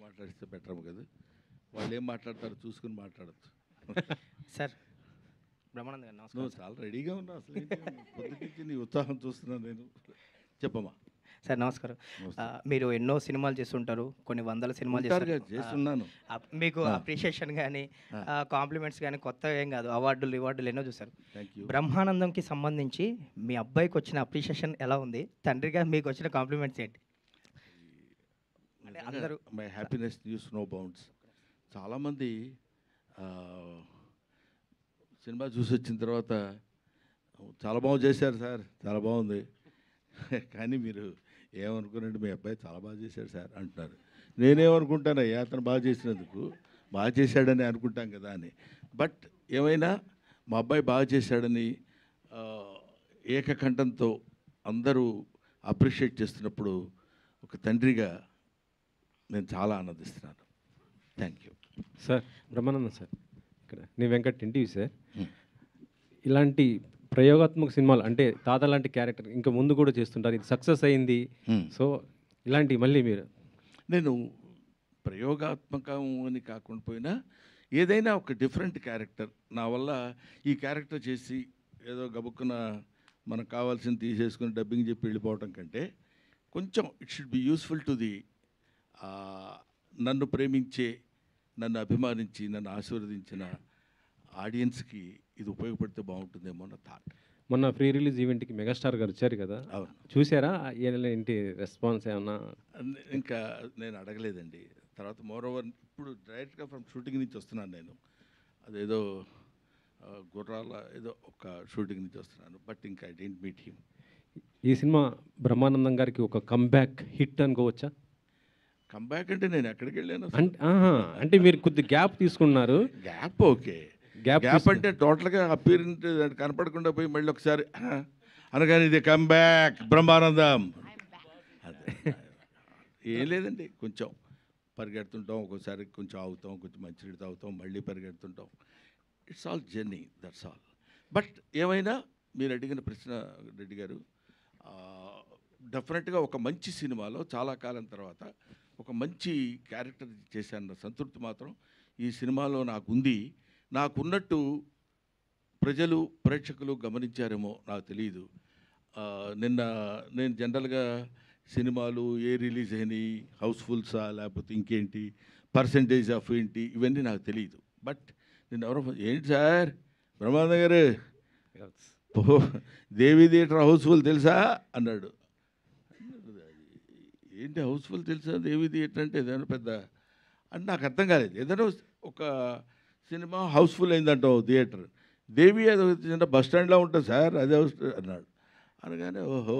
మాట్లాడిస్తే better కదా. వాళ్ళు ఏం మాట్లాడతారో చూసుకుని మాట్లాడచ్చు. సార్ బ్రహ్మానంద్ గారు నమస్కారం. నువ్వు చాలా రెడీగా ఉన్నావు, అసలు పొద్దుకించి నీ ఉత్సాహం చూస్తున్నాను నేను. చెప్పమ్మా. సార్ నమస్కారం. మీరు ఎన్నో సినిమాలు చేస్తుంటారు, కొన్ని వందల సినిమాలు చేస్తున్నాను. మీకు అప్రిషియేషన్ కానీ కాంప్లిమెంట్స్ కానీ కొత్త ఏం కాదు, అవార్డులు ఎన్నో చూసారు. బ్రహ్మానందంకి సంబంధించి మీ అబ్బాయికి వచ్చిన అప్రిషియేషన్ ఎలా ఉంది, తండ్రిగా మీకు వచ్చిన కాంప్లిమెంట్స్ ఏంటి? అంటే అందరూ my happiness knows no bounds. చాలామంది సినిమా చూసి వచ్చిన తర్వాత చాలా బాగా చేశారు సార్, చాలా బాగుంది, కానీ మీరు ఏమనుకున్నారంటే మీ అబ్బాయి చాలా బాగా చేశాడు సార్ అంటున్నారు. నేనేమనుకుంటానయ్యా, అతను బాగా చేసినందుకు బాగా చేశాడని అనుకుంటాం కదా అని. బట్ ఏమైనా మా అబ్బాయి బాగా చేశాడని ఏకకంఠంతో అందరూ అప్రిషియేట్ చేస్తున్నప్పుడు ఒక తండ్రిగా నేను చాలా ఆనందిస్తున్నాను. Thank you sir. Brahmanandam sir, ఇక్కడ నీ వెంకట్ ఎన్టీవీ సార్. ఇలాంటి ప్రయోగాత్మక సినిమాలు అంటే తాత లాంటి క్యారెక్టర్ ఇంకా ముందు కూడా చేస్తుంటారు, ఇది సక్సెస్ అయింది. సో ఇలాంటి మళ్ళీ మీరు నేను ప్రయోగాత్మకం అని కాకుండా పోయినా ఏదైనా ఒక డిఫరెంట్ క్యారెక్టర్ నా వల్ల ఈ క్యారెక్టర్ చేసి ఏదో గబుక్కున మనకు కావాల్సింది తీసేసుకుని డబ్బింగ్ చెప్పి వెళ్ళిపోవటం కంటే కొంచెం it should be useful to the నన్ను ప్రేమించే, నన్ను అభిమానించి, నన్ను ఆశీర్వదించిన ఆడియన్స్కి ఇది ఉపయోగపడితే బాగుంటుందేమో అన్న థాట్. మొన్న ప్రీ రిలీజ్ ఈవెంట్కి మెగాస్టార్ గారు వచ్చారు కదా, చూసారా? ఏంటి రెస్పాన్స్ ఏమన్నా? ఇంకా నేను అడగలేదండి. తర్వాత మోర్ ఓవర్ ఇప్పుడు డైరెక్ట్గా ఫ్రమ్ షూటింగ్ నుంచి వస్తున్నాను నేను. అదేదో గుర్రాల ఏదో ఒక షూటింగ్ నుంచి వస్తున్నాను, బట్ ఇంకా ఐ డెంట్ మీట్ హిమ్. ఈ సినిమా బ్రహ్మానందం గారికి ఒక కంబ్యాక్ హిట్ అనుకోవచ్చా? కంబ్యాక్ అంటే నేను ఎక్కడికి వెళ్ళాను అంటే మీరు కొద్ది గ్యాప్ తీసుకున్నారు. గ్యాప్ ఓకే, గ్యాప్ అంటే టోటల్గా అపీరెంట్ కనపడకుండా పోయి మళ్ళీ ఒకసారి అనగానే ఇది కంబ్యాక్ బ్రహ్మానందం అదే ఏం లేదండి. కొంచెం పరిగెడుతుంటాం, ఒక్కోసారి కొంచెం ఆగుతాం, కొంచెం మంచినీళ్ళు తాగుతాం, మళ్ళీ పరిగెడుతుంటాం. It's all journey, that's all. But ఏమైనా మీరు అడిగిన ప్రశ్న రెడ్డి గారు, డెఫినెట్గా ఒక మంచి సినిమాలో చాలా కాలం తర్వాత ఒక మంచి క్యారెక్టర్ చేశాన్న సంతృప్తి మాత్రం ఈ సినిమాలో నాకుంది. నాకున్నట్టు ప్రజలు ప్రేక్షకులు గమనించారేమో నాకు తెలియదు. నిన్న నేను జనరల్గా సినిమాలు ఏ రిలీజ్ అయినాయి, హౌస్ఫుల్సా లేకపోతే ఇంకేంటి పర్సంటేజ్ ఆఫ్ ఏంటి ఇవన్నీ నాకు తెలియదు. బట్ నేను ఎవరో ఏంటి సార్ బ్రహ్మానంద గారు దేవి థియేటర్ హౌస్ఫుల్ తెలుసా అన్నాడు. ఏంటి హౌస్ఫుల్ తెలుసా, దేవి థియేటర్ అంటే ఏదైనా పెద్ద అని నాకు అర్థం కాలేదు. ఏదైనా ఒక సినిమా హౌస్ఫుల్ అయిందంటావు థియేటర్, దేవి అది చిన్న బస్ స్టాండ్లో ఉంటుంది సార్ అదే హౌస్ అన్నాడు. అనగానే ఓహో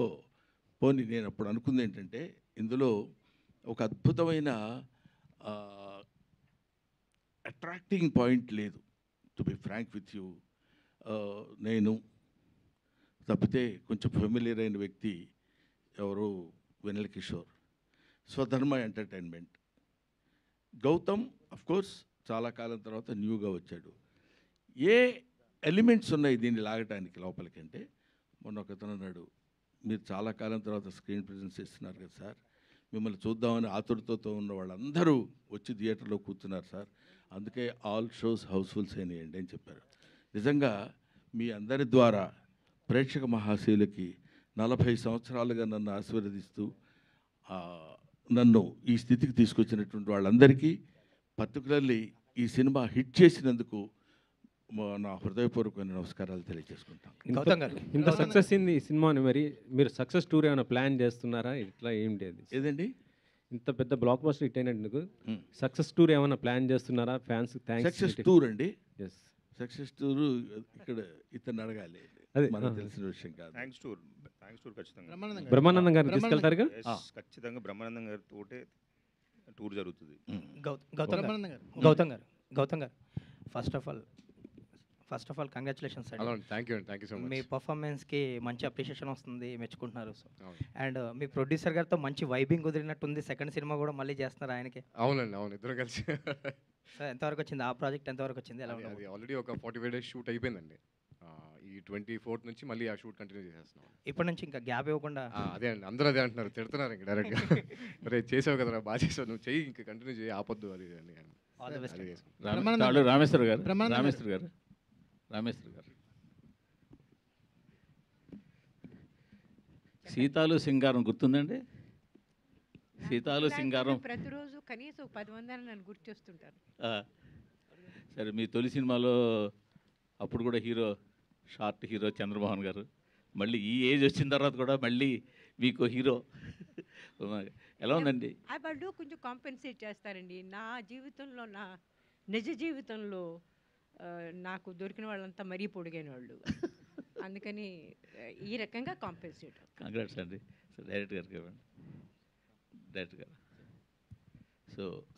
పోనీ నేను అప్పుడు అనుకుంది ఏంటంటే ఇందులో ఒక అద్భుతమైన అట్రాక్టింగ్ పాయింట్ లేదు. To be frank with you, నేను తప్పితే కొంచెం ఫెమిలియర్ అయిన వ్యక్తి ఎవరు వెన్నెల కిషోర్, స్వధర్మ ఎంటర్టైన్మెంట్. గౌతమ్ అఫ్కోర్స్ చాలా కాలం తర్వాత న్యూగా వచ్చాడు. ఏ ఎలిమెంట్స్ ఉన్నాయి దీన్ని లాగటానికి లోపలికి అంటే, మొన్న ఒకతను అన్నాడు మీరు చాలా కాలం తర్వాత స్క్రీన్ ప్రెజెన్స్ ఇస్తున్నారు కదా సార్, మిమ్మల్ని చూద్దామని ఆతురతతో ఉన్న వాళ్ళందరూ వచ్చి థియేటర్లో కూర్చున్నారు సార్, అందుకే ఆల్ షోస్ హౌస్ఫుల్స్ అయినాయండి అని చెప్పారు. నిజంగా మీ అందరి ద్వారా ప్రేక్షక మహాశయులకి 40 సంవత్సరాలుగా నన్ను ఆశీర్వదిస్తూ నన్ను ఈ స్థితికి తీసుకొచ్చినటువంటి వాళ్ళందరికీ, పర్టికులర్లీ ఈ సినిమా హిట్ చేసినందుకు నా హృదయపూర్వకమైన నమస్కారాలు తెలియజేసుకుంటాను. ఇంత సక్సెస్ అయింది ఈ సినిమాని, మరి మీరు సక్సెస్ టూర్ ఏమైనా ప్లాన్ చేస్తున్నారా? ఇట్లా ఏంటి అది ఏదండి ఇంత పెద్ద బ్లాక్ బస్టర్ హిట్ అయినందుకు సక్సెస్ టూర్ ఏమైనా ప్లాన్ చేస్తున్నారా? Fans thanks. సక్సెస్ టూర్ అండి, సక్సెస్ టూర్ ఇక్కడ ఇతను అడగాలి, అది మనకు తెలిసిన విషయం కాదు. థ్యాంక్స్ టూర్ ఖచ్చితంగా బ్రహ్మానందం గారిని తీసుకెళ్తారు. ఖచ్చితంగా బ్రహ్మానందం గారి తోటే టూర్ జరుగుతుంది. Gautam garu first of all congratulations అండి. Thank you so much. మీ పర్ఫార్మెన్స్కి మంచి అప్రిషియేషన్ వస్తుంది, మెచ్చుకుంటున్నారు. అండ్ మీ ప్రొడ్యూసర్ గారితో మంచి వైబింగ్ కుదిరినట్టుంది. సెకండ్ సినిమా కూడా మళ్ళీ చేస్తున్నారు ఆయనకి. అవునండి, అవును, ఇద్దరు కలిసి. సార్ ఎంతవరకు వచ్చింది ఆ ప్రాజెక్ట్, ఎంతవరకు వచ్చింది, ఎలా ఉంది? అది ఆల్రెడీ ఒక 45 days షూట్ అయిపోయిందండి. ఈ 24th నుంచి మళ్ళీ ఆ షూట్ కంటిన్యూ చేసేస్తున్నాం. ఇప్పటి నుంచి ఇంకా గ్యాప్ ఇవ్వకుండా అదే అండి, అందరూ అదే అంటున్నారు, తిడుతున్నారు ఇంకా డైరెక్ట్గా. రే చేసావు కదరా, బాగా చేసావు, నువ్వు చెయ్యి, ఇంకా కంటిన్యూ చేయి, ఆపొద్దు అది అని. All the best. అదే. రామేశ్వర్ గారు బ్రహ్మానందం రామేశ్వర్ గారు రామేశ్వర్ గారు సీతాలు సింగారం గుర్తుందండి? సీతాలు సింగారం ప్రతిరోజు కనీసం 10 మంది నన్ను గుర్తు చేస్తుంటారు. సరే, మీ తొలి సినిమాలో అప్పుడు కూడా షార్ట్ హీరో చంద్రమోహన్ గారు, మళ్ళీ ఈ ఏజ్ వచ్చిన తర్వాత కూడా మళ్ళీ మీకు హీరో ఎలా ఉందండి? వాళ్ళు కొంచెం కాంపెన్సేట్ చేస్తారండి. నా జీవితంలో, నా నిజ జీవితంలో నాకు దొరికిన వాళ్ళంతా మరీ పొడిగైన వాళ్ళు. అందుకని ఈ రకంగా కాంపెన్సేట్. కంగ్రాట్స్ అండి. సో డైరెక్టర్ గారికి ఇవ్వండి. డైరెక్టర్ గారు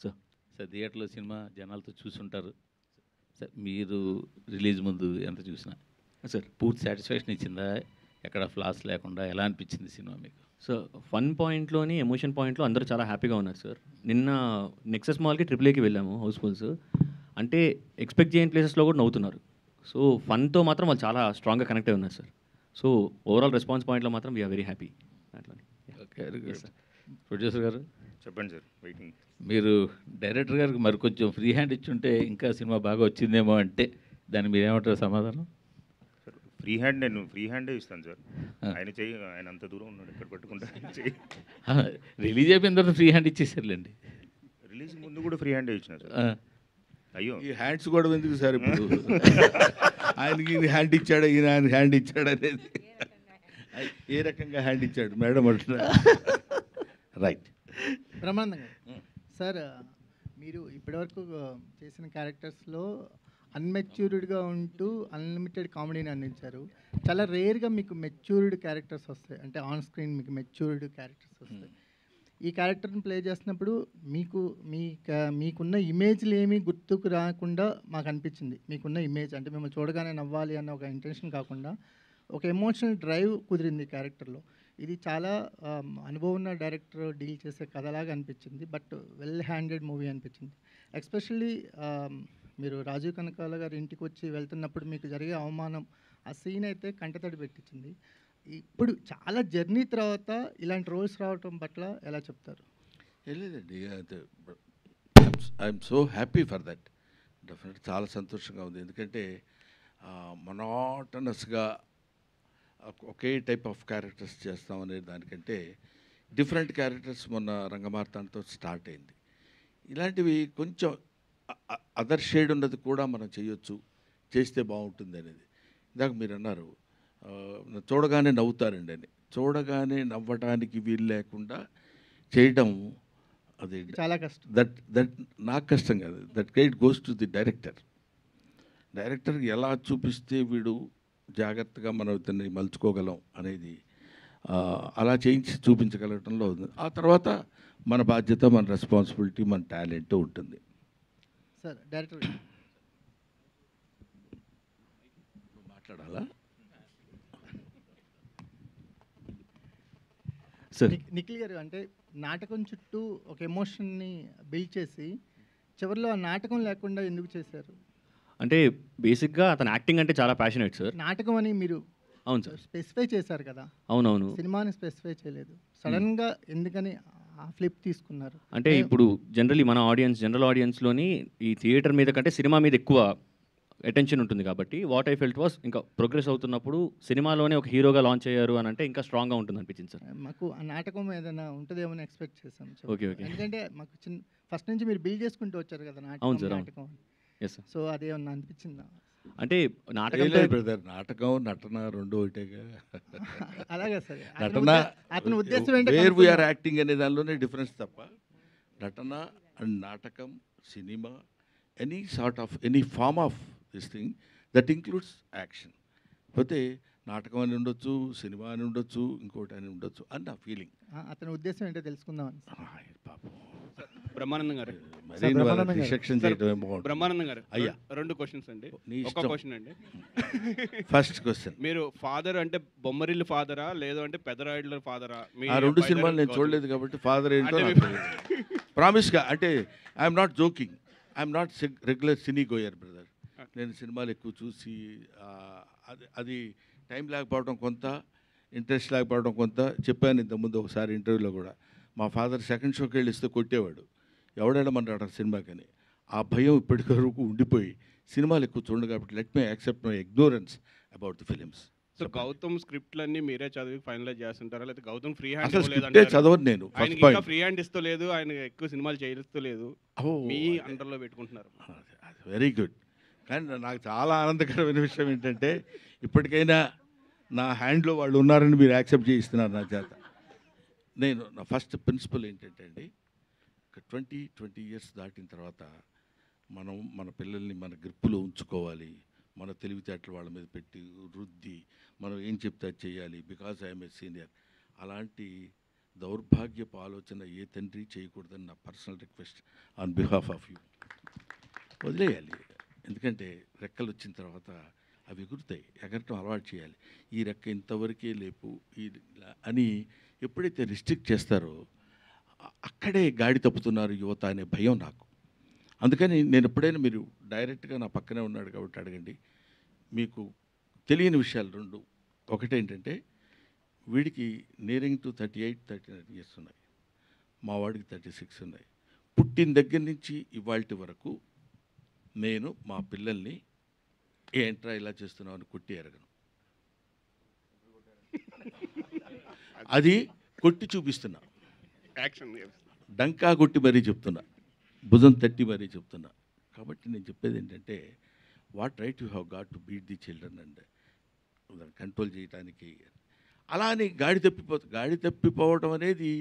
సార్ థియేటర్లో సినిమా జనాలతో చూసుంటారు సార్. మీరు రిలీజ్ ముందు ఎంత చూసినా సార్ పూర్తి సాటిస్ఫాక్షన్ ఇచ్చిందా? ఎక్కడ ఫ్లాస్ లేకుండా ఎలా అనిపించింది సినిమా మీకు? సో ఫన్ పాయింట్లోని ఎమోషన్ పాయింట్లో అందరూ చాలా హ్యాపీగా ఉన్నారు సార్. నిన్న నెక్సస్ మాల్కి AAAకి వెళ్ళాము, హౌస్ఫుల్స్. అంటే ఎక్స్పెక్ట్ చేయని ప్లేసెస్లో కూడా నవ్వుతున్నారు. సో ఫన్తో మాత్రం వాళ్ళు చాలా స్ట్రాంగ్గా కనెక్ట్ అయి ఉన్నారు సార్. సో ఓవరాల్ రెస్పాన్స్ పాయింట్లో మాత్రం వీఆర్ వెరీ హ్యాపీ. అట్లా ప్రొడ్యూసర్ గారు చెప్పండి సార్, వెయిటింగ్. మీరు డైరెక్టర్ గారికి మరి కొంచెం ఫ్రీ హ్యాండ్ ఇచ్చుంటే ఇంకా సినిమా బాగా వచ్చిందేమో అంటే దాన్ని మీరేమంటారు సమాధానం? సార్ నేను ఫ్రీ హ్యాండే ఇస్తాను సార్. ఆయన చెయ్యి, ఆయన అంత దూరం ఉన్నాడు, ఇక్కడ పట్టుకుంటా చెయ్యి. రిలీజ్ అయిపోయిన తర్వాత ఫ్రీ హ్యాండ్ ఇచ్చేసారులేండి. రిలీజ్ ముందు కూడా ఫ్రీ హ్యాండే ఇచ్చిన సార్. అయ్యో, ఈ హ్యాండ్స్ కూడా ఎందుకు సార్ ఇప్పుడు? ఆయనకి హ్యాండ్ ఇచ్చాడా, ఈయన ఆయన హ్యాండ్ ఇచ్చాడు అనేది ఏ రకంగా హ్యాండ్ ఇచ్చాడు మేడం అంటున్నా. రైట్. బ్రహ్మానందం గారు, సార్ మీరు ఇప్పటివరకు చేసిన క్యారెక్టర్స్లో అన్మెచ్యూర్డ్గా ఉంటూ అన్లిమిటెడ్ కామెడీని అందించారు. చాలా రేర్గా మీకు మెచ్యూర్డ్ క్యారెక్టర్స్ వస్తాయి, అంటే ఆన్ స్క్రీన్ మీకు మెచ్యూర్డ్ క్యారెక్టర్స్ వస్తాయి. ఈ క్యారెక్టర్ని ప్లే చేస్తున్నప్పుడు మీకున్న ఇమేజ్లు ఏమీ గుర్తుకు రాకుండా మాకు అనిపించింది. మీకున్న ఇమేజ్ అంటే మిమ్మల్ని చూడగానే నవ్వాలి అన్న ఒక ఇంటెన్షన్ కాకుండా ఒక ఎమోషనల్ డ్రైవ్ కుదిరింది క్యారెక్టర్లో. ఇది చాలా అనుభవం ఉన్న డైరెక్టర్ డీల్ చేసే కథలాగా అనిపించింది, బట్ వెల్ హ్యాండెడ్ మూవీ అనిపించింది. ఎస్పెషల్లీ మీరు రాజీవ్ కనకాల గారి ఇంటికి వచ్చి వెళ్తున్నప్పుడు మీకు జరిగే అవమానం, ఆ సీన్ అయితే కంటతడి పెట్టించింది. ఇప్పుడు చాలా జర్నీ తర్వాత ఇలాంటి రోల్స్ రావటం పట్ల ఎలా చెప్తారు? లేదండి, I'm so happy for that. Definite చాలా సంతోషంగా ఉంది. ఎందుకంటే మొనాటనస్గా ఒకే టైప్ ఆఫ్ క్యారెక్టర్స్ చేస్తామనే దానికంటే డిఫరెంట్ క్యారెక్టర్స్ మొన్న రంగమార్తాండతో స్టార్ట్ అయింది. ఇలాంటివి కొంచెం అదర్ షేడ్ ఉన్నది కూడా మనం చేయొచ్చు, చేస్తే బాగుంటుంది అనేది. ఇందాక మీరు అన్నారు చూడగానే నవ్వుతారండి అని. చూడగానే నవ్వడానికి వీలు లేకుండా చేయడం అది చాలా కష్టం. దట్ నాకు కష్టం కాదు, that credit goes to the director. Director ఎలా చూపిస్తే వీడు జాగ్రత్తగా మనం ఇతన్ని మలుచుకోగలం అనేది అలా చేయించి చూపించగలగటంలో ఉంది. ఆ తర్వాత మన బాధ్యత, మన రెస్పాన్సిబిలిటీ, మన టాలెంట్ ఉంటుంది. సార్ డైరెక్టర్ మాట్లాడాలా? సార్ నిఖిల్ గారు, అంటే నాటకం చుట్టూ ఒక ఎమోషన్ని బిల్డ్ చేసి చివరిలో ఆ నాటకం లేకుండా ఎందుకు చేశారు? అంటే బేసిక్గా అతను యాక్టింగ్ అంటే చాలా ప్యాషనేట్ సార్. నాటకం అని మీరు అవును సార్ స్పెసిఫై చేశారు కదా. అవునవును, సినిమాని స్పెసిఫై చేయలేదు. సడన్గా ఎందుకని ఆ ఫ్లిప్ తీసుకున్నారు? అంటే ఇప్పుడు జనరల్ ఆడియన్స్లోని ఈ థియేటర్ మీద కంటే సినిమా మీద ఎక్కువ అటెన్షన్ ఉంటుంది కాబట్టి వాట్ ఐ ఫెల్ట్ వాస్ ఇంకా ప్రోగ్రెస్ అవుతున్నప్పుడు సినిమాలోనే ఒక హీరోగా లాంచ్ అయ్యారు అని అంటే ఇంకా స్ట్రాంగ్గా ఉంటుంది అనిపించింది సార్. మాకు ఆ నాటకం ఏదైనా ఉంటుందేమో ఎక్స్పెక్ట్ చేశాం. Okay okay. ఎందుకంటే మాకు ఫస్ట్ నుంచి మీరు బిల్డ్ చేసుకుంటూ వచ్చారు కదా అవును సార్, నాటకం. Yes sir. సో అదేమన్నా అనిపించిందా? అంటే నాటకం బ్రదర్, నాటకం నటన రెండు ఒకటేగా. అలాగే సార్, నటన అతని ఉద్దేశం వేర్ వీఆర్ యాక్టింగ్ అనే దానిలోనే డిఫరెన్స్ తప్ప నటన అండ్ నాటకం, cinema, any form of this thing that includes action. పోతే నాటకం అని ఉండొచ్చు, సినిమా అని ఉండొచ్చు, ఇంకోటి అని ఉండొచ్చు అని నా ఫీలింగ్. అతని ఉద్దేశం ఏంటో తెలుసుకుందామని. పాపం బ్రహ్మానందం గారు, రిసెక్షన్ చేయడం బాగుంటుంది. బ్రహ్మానందం గారు, అయ్యా 2 క్వశ్చన్స్ అండి. ఒక క్వశ్చన్ అండి. ఫస్ట్ క్వశ్చన్, మీరు ఫాదర్ అంటే బొమ్మరిల్లు ఫాదరా లేదు అంటే పెదరాయుడుల ఫాదరా? ఆ 2 సినిమాలు నేను చూడలేదు కాబట్టి ఫాదర్ ఏంటో ప్రామిస్గా. అంటే I'm not joking, I'm not regular cine goer brother. నేను సినిమాలు ఎక్కువ చూసి అది టైం లేకపోవడం కొంత, ఇంట్రెస్ట్ లేకపోవడం కొంత. చెప్పాను ఇంతకుముందు ఒకసారి ఇంటర్వ్యూలో కూడా, మా ఫాదర్ సెకండ్ షోకి వెళ్ళిస్తే కొట్టేవాడు, ఎవడేడమన్నాడు సినిమాకని. ఆ భయం ఇప్పటి వరకు ఉండిపోయి సినిమాలు ఎక్కువ చూడండి కాబట్టి let me accept my ignorance about the films. So Gautam స్క్రిప్ట్లన్నీ మీరే చదివి ఫైనలైజ్ చేస్తుంటారా, లేకపోతే గౌతమ్ ఫ్రీ హ్యాండ్ అసలు స్క్రిప్టే చదవను నేను. ఫస్ట్ ఇంకా ఫ్రీ హ్యాండ్ ఇస్తూ లేదు, ఆయన ఎక్కువ సినిమాలు చేయిస్తూ లేదు, మీ అండర్లో పెట్టుకుంటున్నారు. Very good. కానీ నాకు చాలా ఆనందకరమైన విషయం ఏంటంటే ఇప్పటికైనా నా హ్యాండ్లో వాళ్ళు ఉన్నారని మీరు యాక్సెప్ట్ చేయిస్తున్నారు నా చేత. నా ఫస్ట్ ప్రిన్సిపల్ ఏంటంటే అండి, 20 years దాటిన తర్వాత మనం మన పిల్లల్ని మన గ్రిప్పులో ఉంచుకోవాలి, మన తెలివితేటలు వాళ్ళ మీద పెట్టి రుద్ది మనం ఏం చెప్తే అది చేయాలి, బికాజ్ ఐఎమ్ ఏ సీనియర్. అలాంటి దౌర్భాగ్యపు ఆలోచన ఏ తండ్రి చేయకూడదని నా personal request on behalf of you. వదిలేయాలి, ఎందుకంటే రెక్కలు వచ్చిన తర్వాత అవి ఎగురుతాయి, ఎగరటం అలవాటు చేయాలి. ఈ రెక్క ఇంతవరకే లేపు అని ఎప్పుడైతే రిస్ట్రిక్ట్ చేస్తారో అక్కడే గాడి తప్పుతున్నారు యువత అనే భయం నాకు. అందుకని నేను ఎప్పుడైనా, మీరు డైరెక్ట్గా నా పక్కనే ఉన్నాడు కాబట్టి అడగండి, మీకు తెలియని విషయాలు రెండు. ఒకటేంటంటే వీడికి నియరింగ్ టు 38-39 years ఉన్నాయి, మా వాడికి 36 ఉన్నాయి. పుట్టిన దగ్గర నుంచి ఇవాల్టి వరకు నేను మా పిల్లల్ని ఏంట్రా ఇలా చేస్తున్నావు అని కొట్టి ఎరగను. అది కొట్టి చూపిస్తున్నా, డంకా కొట్టి మరీ చెప్తున్నా, భుజం తట్టి మరీ చెప్తున్నా. కాబట్టి నేను చెప్పేది ఏంటంటే, what right you have got to beat the children and control చేయడానికి. అలా అని గాడి తప్పిపోవడం అనేది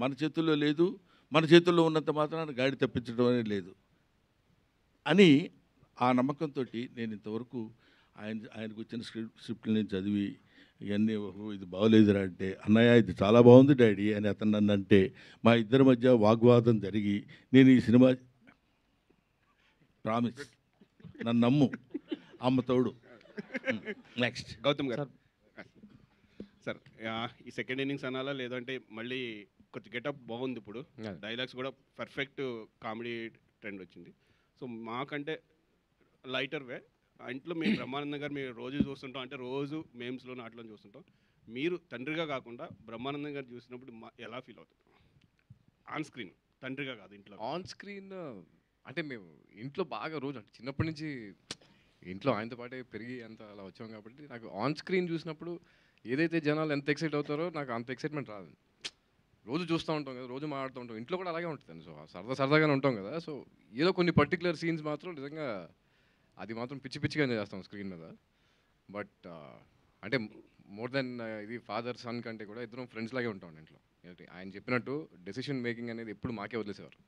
మన చేతుల్లో లేదు, మన చేతుల్లో ఉన్నంత మాత్రాన గాడి తప్పించడం అనేది లేదు అని ఆ నమ్మకంతో నేను ఇంతవరకు ఆయనకు వచ్చిన స్క్రిప్ట్లు నేను చదివి ఇవన్నీ ఇది బాగోలేదురా అంటే, అన్నయ్య ఇది చాలా బాగుంది డాడీ అని అతను నన్ను అంటే, మా ఇద్దరి మధ్య వాగ్వాదం జరిగి నేను ఈ సినిమా ప్రామిస్, నన్ను నమ్ము, అమ్మ తోడు. నెక్స్ట్ గౌతమ్ గారు సార్, ఈ సెకండ్ ఇన్నింగ్స్ అనాలా లేదంటే మళ్ళీ కొంచెం గెటప్ బాగుంది, ఇప్పుడు డైలాగ్స్ కూడా పర్ఫెక్ట్ కామెడీ ట్రెండ్ వచ్చింది. సో మాకంటే లైటర్ వే ఇంట్లో మేము బ్రహ్మానందం గారు మీరు రోజు చూస్తుంటాం, అంటే రోజు మేమ్స్లో నాట్లో చూస్తుంటాం. మీరు తండ్రిగా కాకుండా బ్రహ్మానందం గారు చూసినప్పుడు ఎలా ఫీల్ అవుతుంది ఆన్ స్క్రీన్? తండ్రిగా కాదు, ఇంట్లో ఆన్ స్క్రీన్ అంటే మేము ఇంట్లో బాగా రోజు అంటే చిన్నప్పటి నుంచి ఇంట్లో ఆయనతో పాటే పెరిగి అంత అలా వచ్చాం కాబట్టి నాకు ఆన్ స్క్రీన్ చూసినప్పుడు ఏదైతే జనాలు ఎంత ఎక్సైట్ అవుతారో నాకు అంత ఎక్సైట్మెంట్ రాదు. రోజు చూస్తూ ఉంటాం కదా, రోజు మాట్లాడుతూ ఉంటాం, ఇంట్లో కూడా అలాగే ఉంటుంది. సో సరదాగానే ఉంటాం కదా. సో ఏదో కొన్ని పర్టికులర్ సీన్స్ మాత్రం నిజంగా అది మాత్రం పిచ్చిగా చేస్తాం స్క్రీన్ మీద. బట్ అంటే మోర్ దెన్ ఇది ఫాదర్ సన్ కంటే కూడా ఇద్దరం ఫ్రెండ్స్ లాగే ఉంటాం ఇంట్లో. ఆయన చెప్పినట్టు డెసిషన్ మేకింగ్ అనేది ఎప్పుడు మాకే వదిలేసేవారు.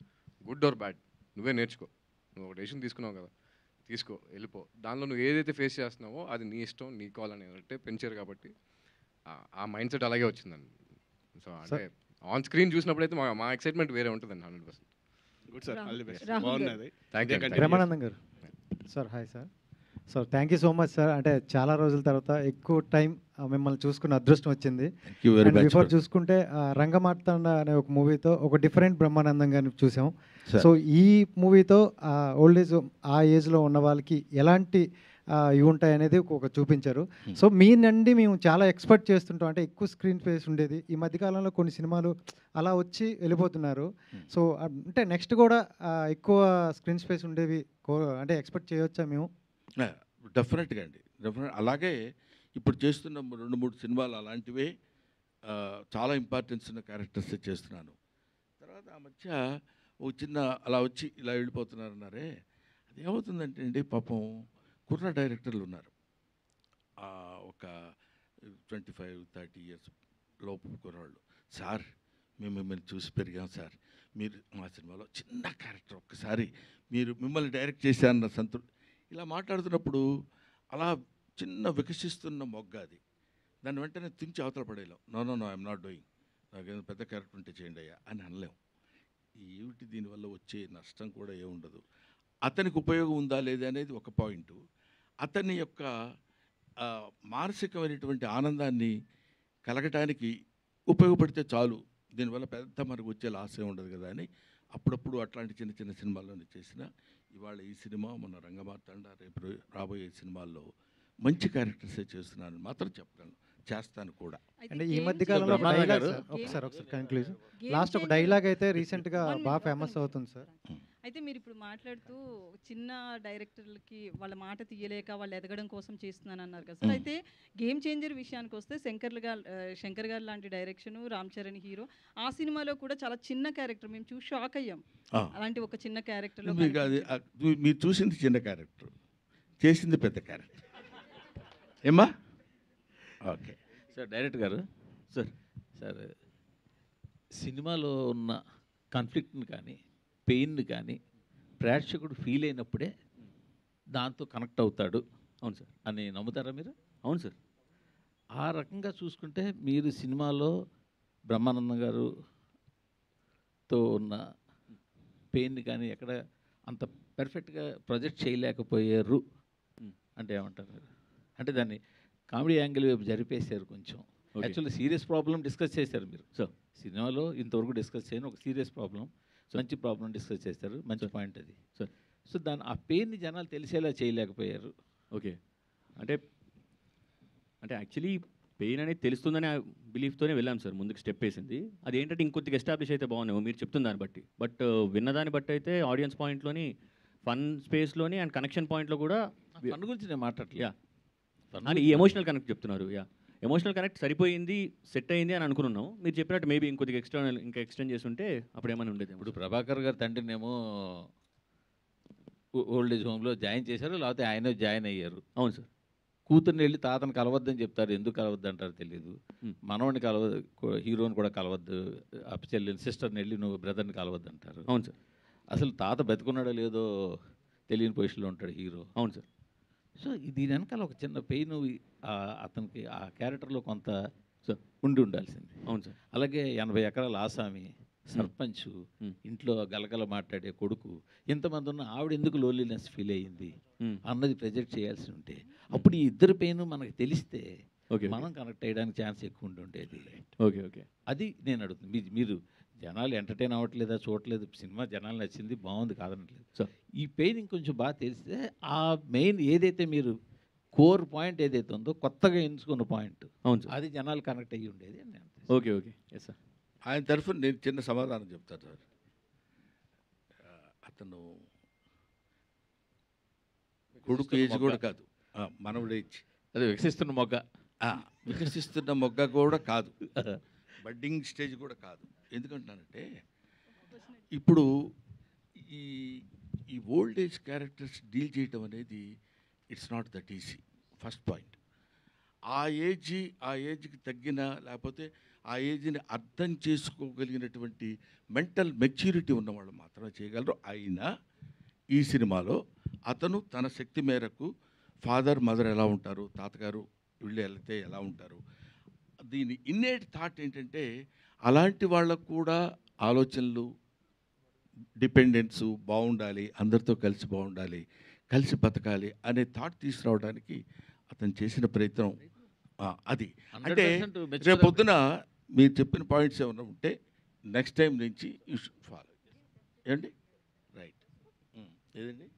గుడ్ ఆర్ బ్యాడ్ నువ్వే నేర్చుకో, నువ్వు ఒక డెసిషన్ తీసుకున్నావు కదా, తీసుకో, వెళ్ళిపో, దానిలో నువ్వు ఏదైతే ఫేస్ చేస్తున్నావో అది నీ ఇష్టం, నీ కాల్ అనేది పెంచారు కాబట్టి ఆ మైండ్ సెట్ అలాగే వచ్చిందండి. సో అంటే ఆన్ స్క్రీన్ చూసినప్పుడు అయితే మా ఎక్సైట్మెంట్ వేరే ఉంటుందండి 100%. Good sir, all the best. బాగున్నది. Thank you. Brahmanandam garu sir, hi sir. So thank you so much sir. అంటే చాలా రోజుల తర్వాత ఎక్కువ టైం మిమ్మల్ని చూసుకున్న అదృష్టం వచ్చింది. బిఫోర్ చూసుకుంటే రంగమార్తాండ అనే ఒక మూవీతో ఒక డిఫరెంట్ బ్రహ్మానందం గారిని చూసాం. సో ఈ మూవీతో ఓల్డ్ ఏజ్ ఆ ఏజ్లో ఉన్న వాళ్ళకి ఎలాంటి ఇవి ఉంటాయి అనేది ఒక చూపించారు. సో మీ నుండి మేము చాలా ఎక్స్పెక్ట్ చేస్తుంటాం, అంటే ఎక్కువ స్క్రీన్ స్పేస్ ఉండేది. ఈ మధ్యకాలంలో కొన్ని సినిమాలు అలా వచ్చి వెళ్ళిపోతున్నారు. సో అంటే నెక్స్ట్ కూడా ఎక్కువ స్క్రీన్ స్పేస్ ఉండేవి అంటే ఎక్స్పెక్ట్ చేయవచ్చా మేము? డెఫినెట్గా అండి, అలాగే ఇప్పుడు చేస్తున్న 2-3 సినిమాలు అలాంటివే, చాలా ఇంపార్టెన్స్ ఉన్న క్యారెక్టర్స్ చేస్తున్నాను. తర్వాత ఆ మధ్య ఒక చిన్న అలా వచ్చి ఇలా వెళ్ళిపోతున్నారన్నారే, అది ఏమవుతుందంటే అండి, పాపం కుర్ర డైరెక్టర్లు ఉన్నారు, ఒక 25-30 years లోపు కుర్రాళ్ళు. సార్ మేము మిమ్మల్ని చూసి పెరిగాం సార్, మీరు మా సినిమాలో చిన్న క్యారెక్టర్, ఒక్కసారి మీరు మిమ్మల్ని డైరెక్ట్ చేశారన్న ఇలా మాట్లాడుతున్నప్పుడు అలా చిన్న వికసిస్తున్న మొగ్గ అది, దాన్ని వెంటనే తుంచి అవతల పడేయలేం. నో ఐఎమ్ నాట్ డూయింగ్, నాకేదో పెద్ద క్యారెక్టర్ ఉంటే చేయండి అయ్యా అని అనలేం. ఏమిటి దీనివల్ల వచ్చే నష్టం కూడా ఏముండదు. అతనికి ఉపయోగం ఉందా లేదా అనేది ఒక పాయింట్. అతని యొక్క మానసికమైనటువంటి ఆనందాన్ని కలగటానికి ఉపయోగపడితే చాలు, దీనివల్ల పెద్ద మనకు వచ్చే లాస్ ఉండదు కదా అని అప్పుడప్పుడు అట్లాంటి చిన్న చిన్న సినిమాల్లోనే చేసిన ఇవాళ ఈ సినిమా మన రంగమార్తాండ రేపు రాబోయే సినిమాల్లో మంచి క్యారెక్టర్సే చేస్తున్నానని మాత్రం చెప్పగలను, చేస్తాను కూడా. అంటే ఈ మధ్య కాలంలో ఒక డైలాగ్ సార్ ఒకసారి కన్క్లూజన్ లాస్ట్ ఒక డైలాగ్ అయితే రీసెంట్గా బాగా ఫేమస్ అవుతుంది సార్. అయితే మీరు ఇప్పుడు మాట్లాడుతూ చిన్న డైరెక్టర్లకి వాళ్ళ మాట తీయలేక వాళ్ళు ఎదగడం కోసం చేస్తున్నాను అన్నారు కదా సార్. అయితే గేమ్ చేంజర్ విషయానికి వస్తే శంకర్ గారు లాంటి డైరెక్షన్, రామ్ చరణ్ హీరో, ఆ సినిమాలో కూడా చాలా చిన్న క్యారెక్టర్ మేము చూసి షాక్ అయ్యాం. అలాంటి ఒక చిన్న క్యారెక్టర్లో మీరు చూసింది చిన్న క్యారెక్టర్, చేసింది పెద్ద క్యారెక్టర్. ఏమ్మా? Okay sir. డైరెక్టర్ గారు సార్ సినిమాలో ఉన్న కాన్ఫ్లిక్ట్ని కానీ పెయిన్ని కానీ ప్రేక్షకుడు ఫీల్ అయినప్పుడే దాంతో కనెక్ట్ అవుతాడు. అవును సార్ అని నమ్ముతారా మీరు? అవును సార్. ఆ రకంగా చూసుకుంటే మీరు సినిమాలో బ్రహ్మానందం గారుతో ఉన్న పెయిన్ని కానీ ఎక్కడ అంత పర్ఫెక్ట్గా ప్రొజెక్ట్ చేయలేకపోయారు అంటే ఏమంటారు మీరు? అంటే దాన్ని కామెడీ యాంగిల్ వైపు జరిపేశారు కొంచెం. యాక్చువల్లీ సీరియస్ ప్రాబ్లం డిస్కస్ చేశారు మీరు. సో సినిమాలో ఇంతవరకు డిస్కస్ చేయని ఒక సీరియస్ ప్రాబ్లం, మంచి ప్రాబ్లం డిస్కస్ చేస్తారు. మంచి పాయింట్ అది. సో దాని ఆ పెయిన్ని జనాలు తెలిసేలా చేయలేకపోయారు. ఓకే. అంటే యాక్చువల్లీ పెయిన్ అనేది తెలుస్తుందనే బిలీఫ్తోనే వెళ్ళాం సార్ ముందుకు స్టెప్ వేసింది. అది ఏంటంటే ఇంకొద్దిగా ఎస్టాబ్లిష్ అయితే బాగున్నాము మీరు చెప్తున్న దాన్ని బట్టి. బట్ విన్నదాన్ని బట్టి అయితే ఆడియన్స్ పాయింట్లోని, ఫన్ స్పేస్లోని అండ్ కనెక్షన్ పాయింట్లో కూడా ఫన్ గురించి నేను మాట్లాడలేదు. అని ఈ ఎమోషనల్ కనెక్ట్ చెప్తున్నారు. ఎమోషనల్ కనెక్ట్ సరిపోయింది, సెట్ అయింది అని అనుకున్నాం. మీరు చెప్పినట్టు మేబీ ఇంకొద్దిగా ఇంకా ఎక్స్టెండ్ చేసి ఉంటే అప్పుడు ఏమైనా ఉండేది. ఇప్పుడు ప్రభాకర్ గారు తండ్రినేమో ఓల్డ్ ఏజ్ హోమ్లో జాయిన్ చేశారు, లేకపోతే ఆయన జాయిన్ అయ్యారు. అవును సార్. కూతుర్ని వెళ్ళి తాతను కలవద్దని చెప్తారు, ఎందుకు కలవద్దు అంటారు తెలియదు. మనవని హీరోని కూడా కలవద్దు, చెల్లిని సిస్టర్ని వెళ్ళి నువ్వు బ్రదర్ని కలవద్దు అంటారు. అవును సార్. అసలు తాత బతుకున్నాడో లేదో తెలియని పొజిషన్లో ఉంటాడు హీరో. అవును సార్. సో దీని వెనకాల ఒక చిన్న పెయిన్ అతనికి ఆ క్యారెక్టర్లో కొంత ఉండి ఉండాల్సింది. అవును సార్. అలాగే 80 ఎకరాల ఆసామి, సర్పంచ్, ఇంట్లో గలగల మాట్లాడే కొడుకు, ఇంతమంది ఉన్న ఆవిడ ఎందుకు లోన్లీనెస్ ఫీల్ అయ్యింది అన్నది ప్రొజెక్ట్ చేయాల్సి ఉంటే అప్పుడు ఈ ఇద్దరు పెయిన్ మనకు తెలిస్తే మనం కనెక్ట్ అయ్యడానికి ఛాన్స్ ఎక్కువ ఉండేది. Okay okay. అది నేను అడుగుతుంది. మీరు జనాలు ఎంటర్టైన్ అవ్వట్లేదా, చూడట్లేదు, సినిమా జనాలు నచ్చింది, బాగుంది కాదనట్లేదు. సో ఈ పెయిన్ ఇంకొంచెం బాగా తెలిస్తే ఆ మెయిన్ ఏదైతే మీరు కోర్ పాయింట్ ఏదైతే ఉందో కొత్తగా ఎంచుకున్న పాయింట్, అవును సార్, అది జనాలు కనెక్ట్ అయ్యి ఉండేది అని నేను. Okay okay. Yes sir. ఆయన తరఫున నేను చిన్న సమాధానం చెప్తాను సార్. అతను కొడుకు ఏజ్ కూడా కాదు, మనవుడు ఏజ్, అదే వికసిస్తున్న మొగ్గ, వికసిస్తున్న మొగ్గ కూడా కాదు, బడ్డింగ్ స్టేజ్ కూడా కాదు. ఎందుకంటానంటే ఇప్పుడు ఈ ఓల్డ్ ఏజ్ క్యారెక్టర్స్ డీల్ చేయటం అనేది it's not that easy. First point, ఆ ఏజ్కి తగ్గిన, లేకపోతే ఆ ఏజ్ని అర్థం చేసుకోగలిగినటువంటి మెంటల్ మెచ్యూరిటీ ఉన్నవాళ్ళు మాత్రమే చేయగలరు. అయినా ఈ సినిమాలో అతను తన శక్తి మేరకు ఫాదర్ మదర్ ఎలా ఉంటారు, తాతగారు వీళ్ళు వెళ్తే ఎలా ఉంటారు, దీని ఇన్నేట్ థాట్ ఏంటంటే అలాంటి వాళ్ళకు కూడా ఆలోచనలు, డిపెండెన్స్ బాగుండాలి, అందరితో కలిసి బాగుండాలి, కలిసి బతకాలి అనే థాట్ తీసుకురావడానికి అతను చేసిన ప్రయత్నం అది. అంటే రేపు పొద్దున మీరు చెప్పిన పాయింట్స్ ఏమైనా ఉంటే నెక్స్ట్ టైం నుంచి యూ షుడ్ ఫాలో. ఏమండి? రైట్. ఏదండి?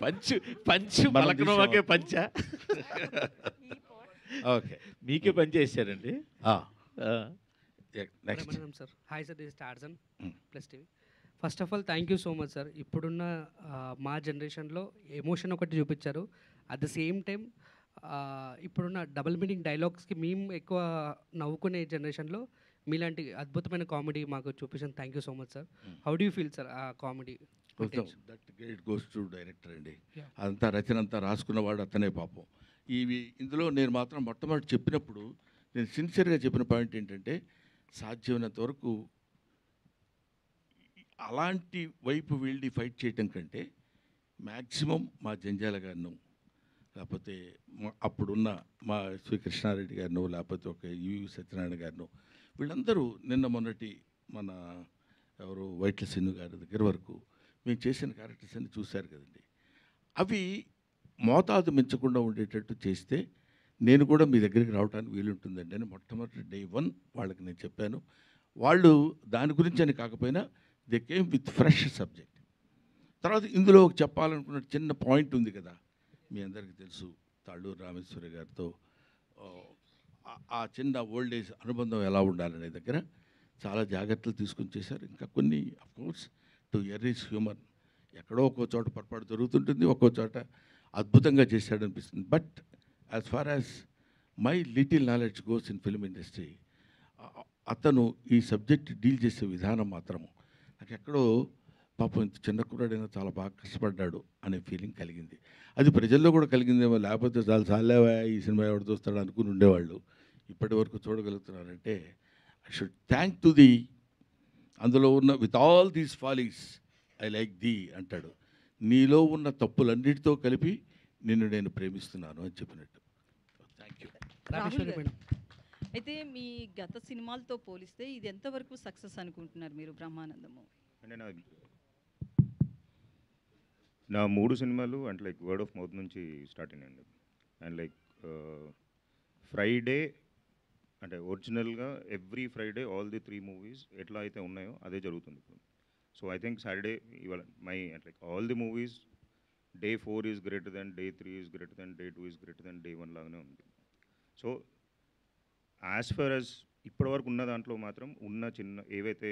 పంచు పలకనోకే పంచ. ఓకే, మీకే పని చేశారండి. Next sir. Hi sir, this is Tarzan plus TV. First of all thank you so much sir. ఇప్పుడున్న మా జనరేషన్లో ఎమోషన్ ఒకటి చూపించారు. అట్ ద సేమ్ టైం ఇప్పుడున్న డబుల్ మీనింగ్ డైలాగ్స్కి మేము ఎక్కువ నవ్వుకునే జనరేషన్లో మీలాంటి అద్భుతమైన కామెడీ మాకు చూపించాను. Thank you so much sir. How do you feel sir ఆ comedy? That great goes to director అండి. అదంతా రచన అంతా రాసుకున్నవాడు అతనే పాపం. ఇందులో నేను మాత్రం మొట్టమొదటి చెప్పినప్పుడు నేను సిన్సియర్గా చెప్పిన పాయింట్ ఏంటంటే సాధ్యమైనంత వరకు అలాంటి వైపు వెళ్ళి ఫైట్ చేయటం కంటే మ్యాక్సిమం మా జంజాల గారిను, లేకపోతే అప్పుడున్న మా శ్రీకృష్ణారెడ్డి గారిను, లేకపోతే ఒక యువి సత్యనారాయణ గారిను, వీళ్ళందరూ నిన్న మొన్నటి మన ఎవరు వైట్ల సిన్ను గారి దగ్గర వరకు మేము చేసిన క్యారెక్టర్స్ అన్ని చూశారు కదండి. అవి మోతాదు మించకుండా ఉండేటట్టు చేస్తే నేను కూడా మీ దగ్గరికి రావడానికి వీలుంటుందండి అని మొట్టమొదటి day 1 వాళ్ళకి నేను చెప్పాను. వాళ్ళు దాని గురించి అని కాకపోయినా they came with fresh subject. తర్వాత ఇందులో చెప్పాలనుకున్న చిన్న పాయింట్ ఉంది కదా, మీ అందరికీ తెలుసు, తాళ్ళూరు రామేశ్వరి గారితో ఆ చిన్న ఓల్డ్ ఏజ్ అనుబంధం ఎలా ఉండాలనే దగ్గర చాలా జాగ్రత్తలు తీసుకుని చేశారు. ఇంకా కొన్ని అఫ్కోర్స్ టు ఎర్రీస్ హ్యూమన్, ఎక్కడో ఒక్కో చోట పొరపాటు జరుగుతుంటుంది, ఒక్కో చోట అద్భుతంగా చేశాడు అనిపిస్తుంది. But as far as my little knowledge goes in film industry, అతను ఈ సబ్జెక్ట్ డీల్ చేసే విధానం మాత్రము నాకు ఎక్కడో పాపం ఇంత చిన్న కుర్రాడైనా చాలా బాగా కష్టపడ్డాడు అనే ఫీలింగ్ కలిగింది. అది ప్రజల్లో కూడా కలిగిందేమో, లేకపోతే చాలా చాలేవా ఈ సినిమా ఎవరు చూస్తాడు అనుకుని ఉండేవాళ్ళు. ఇప్పటి వరకు చూడగలుగుతున్నారంటే I should thank to the, అందులో ఉన్న with all these follies I like the అంటాడు, నీలో ఉన్న తప్పులన్నిటితో కలిపి నిన్ను నేను ప్రేమిస్తున్నాను అని చెప్పినట్టు. Thank you. రాహుల్ గారు, అయితే మీ గత సినిమాలతో పోలిస్తే ఇది ఎంతవరకు సక్సెస్ అనుకుంటున్నారు మీరు బ్రహ్మానందము? అంటే నా 3 సినిమాలు అంటే లైక్ వర్డ్ ఆఫ్ మౌత్ నుంచి స్టార్ట్ అయినాయండి. అండ్ లైక్ ఫ్రైడే అంటే ఒరిజినల్గా every Friday all the 3 movies ఎట్లా అయితే ఉన్నాయో అదే జరుగుతుంది ఇప్పుడు. సో ఐ థింక్ సాటర్డే ఇవాళ మై అంటే like all the movies day 4 is greater than, day 3 is greater than, day 2 is greater than, day 1 లాగానే ఉంది. సో యాజ్ ఫర్ యాజ్ ఇప్పటివరకు ఉన్న దాంట్లో మాత్రం ఉన్న చిన్న ఏవైతే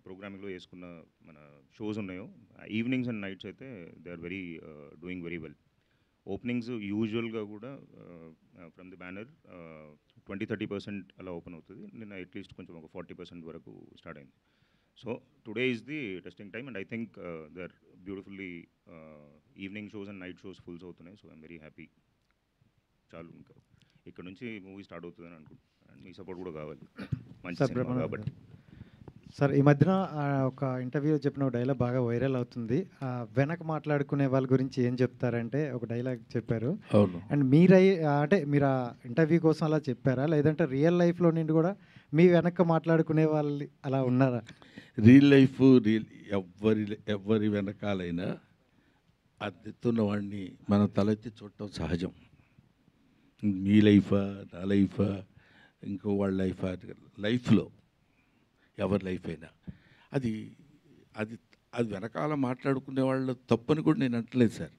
ప్రోగ్రామింగ్లో వేసుకున్న మన షోస్ ఉన్నాయో ఈవినింగ్స్ అండ్ నైట్స్ అయితే they are very doing very well. Openings యూజువల్గా కూడా ఫ్రమ్ ది బ్యానర్ 20-30% అలా ఓపెన్ అవుతుంది. నిన్న అట్లీస్ట్ కొంచెం ఒక 40% వరకు స్టార్ట్ అయింది. So today is the testing time and I think they are beautifully evening shows and night shows fulls అవుతున్నాయి. So I'm very happy. చాలు, ఇంకా ఇక్కడ నుంచి మూవీ స్టార్ట్ అవుతుందని అనుకుంటున్నాను. అండ్ మీ సపోర్ట్ కూడా కావాలి, మంచి సినిమా కాబట్టి. సార్, ఈ మధ్యన ఒక ఇంటర్వ్యూలో చెప్పిన ఒక డైలాగ్ బాగా వైరల్ అవుతుంది. వెనక మాట్లాడుకునే వాళ్ళ గురించి ఏం చెప్తారంటే ఒక డైలాగ్ చెప్పారు. అండ్ అంటే మీరు ఆ ఇంటర్వ్యూ కోసం అలా చెప్పారా, లేదంటే రియల్ లైఫ్లో నుండి కూడా మీ వెనక మాట్లాడుకునే వాళ్ళు అలా ఉన్నారా? రియల్ లైఫ్ ఎవరి వెనకాలైనా అద్దెతున్న వాడిని మనం తలెత్తి చూడటం సహజం. మీ లైఫా, నా లైఫా, ఇంకో వాళ్ళ లైఫా, లైఫ్లో ఎవరి లైఫ్ అయినా అది అది అది వెనకాల మాట్లాడుకునే వాళ్ళు తప్పని కూడా నేను అంటలేదు సార్.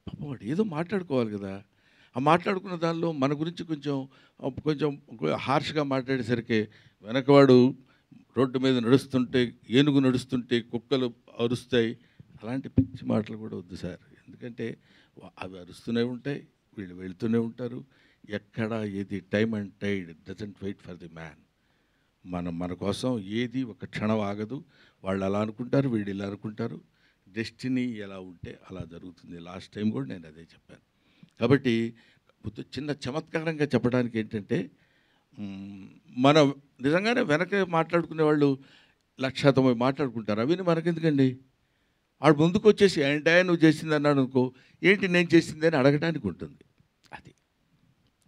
పాపం వాడు ఏదో మాట్లాడుకోవాలి కదా, ఆ మాట్లాడుకున్న దానిలో మన గురించి కొంచెం హార్ష్గా మాట్లాడేసరికి వెనకవాడు రోడ్డు మీద నడుస్తుంటే, ఏనుగు నడుస్తుంటే కుక్కలు అరుస్తాయి, అలాంటి పిచ్చి మాటలు కూడా వద్దు సార్. ఎందుకంటే అవి అరుస్తూనే ఉంటాయి, వీళ్ళు వెళ్తూనే ఉంటారు. ఎక్కడ ఏది time and tide doesn't wait for the man. మన కోసం ఏది ఒక క్షణం ఆగదు. వాళ్ళు అలా అనుకుంటారు, వీళ్ళు ఇలా అనుకుంటారు. డెస్టినీ ఎలా ఉంటే అలా జరుగుతుంది. లాస్ట్ టైం కూడా నేను అదే చెప్పాను. కాబట్టి చిన్న చమత్కారంగా చెప్పడానికి ఏంటంటే, మన నిజంగానే వెనక మాట్లాడుకునే వాళ్ళు 190 మాట్లాడుకుంటారు. అవన్నీ మనకెందుకండి? వాడు ముందుకు వచ్చేసి ఏంటా నువ్వు చేసింది అన్నాడు అనుకో, ఏంటి నేను చేసింది అని అడగటానికి ఉంటుంది. అది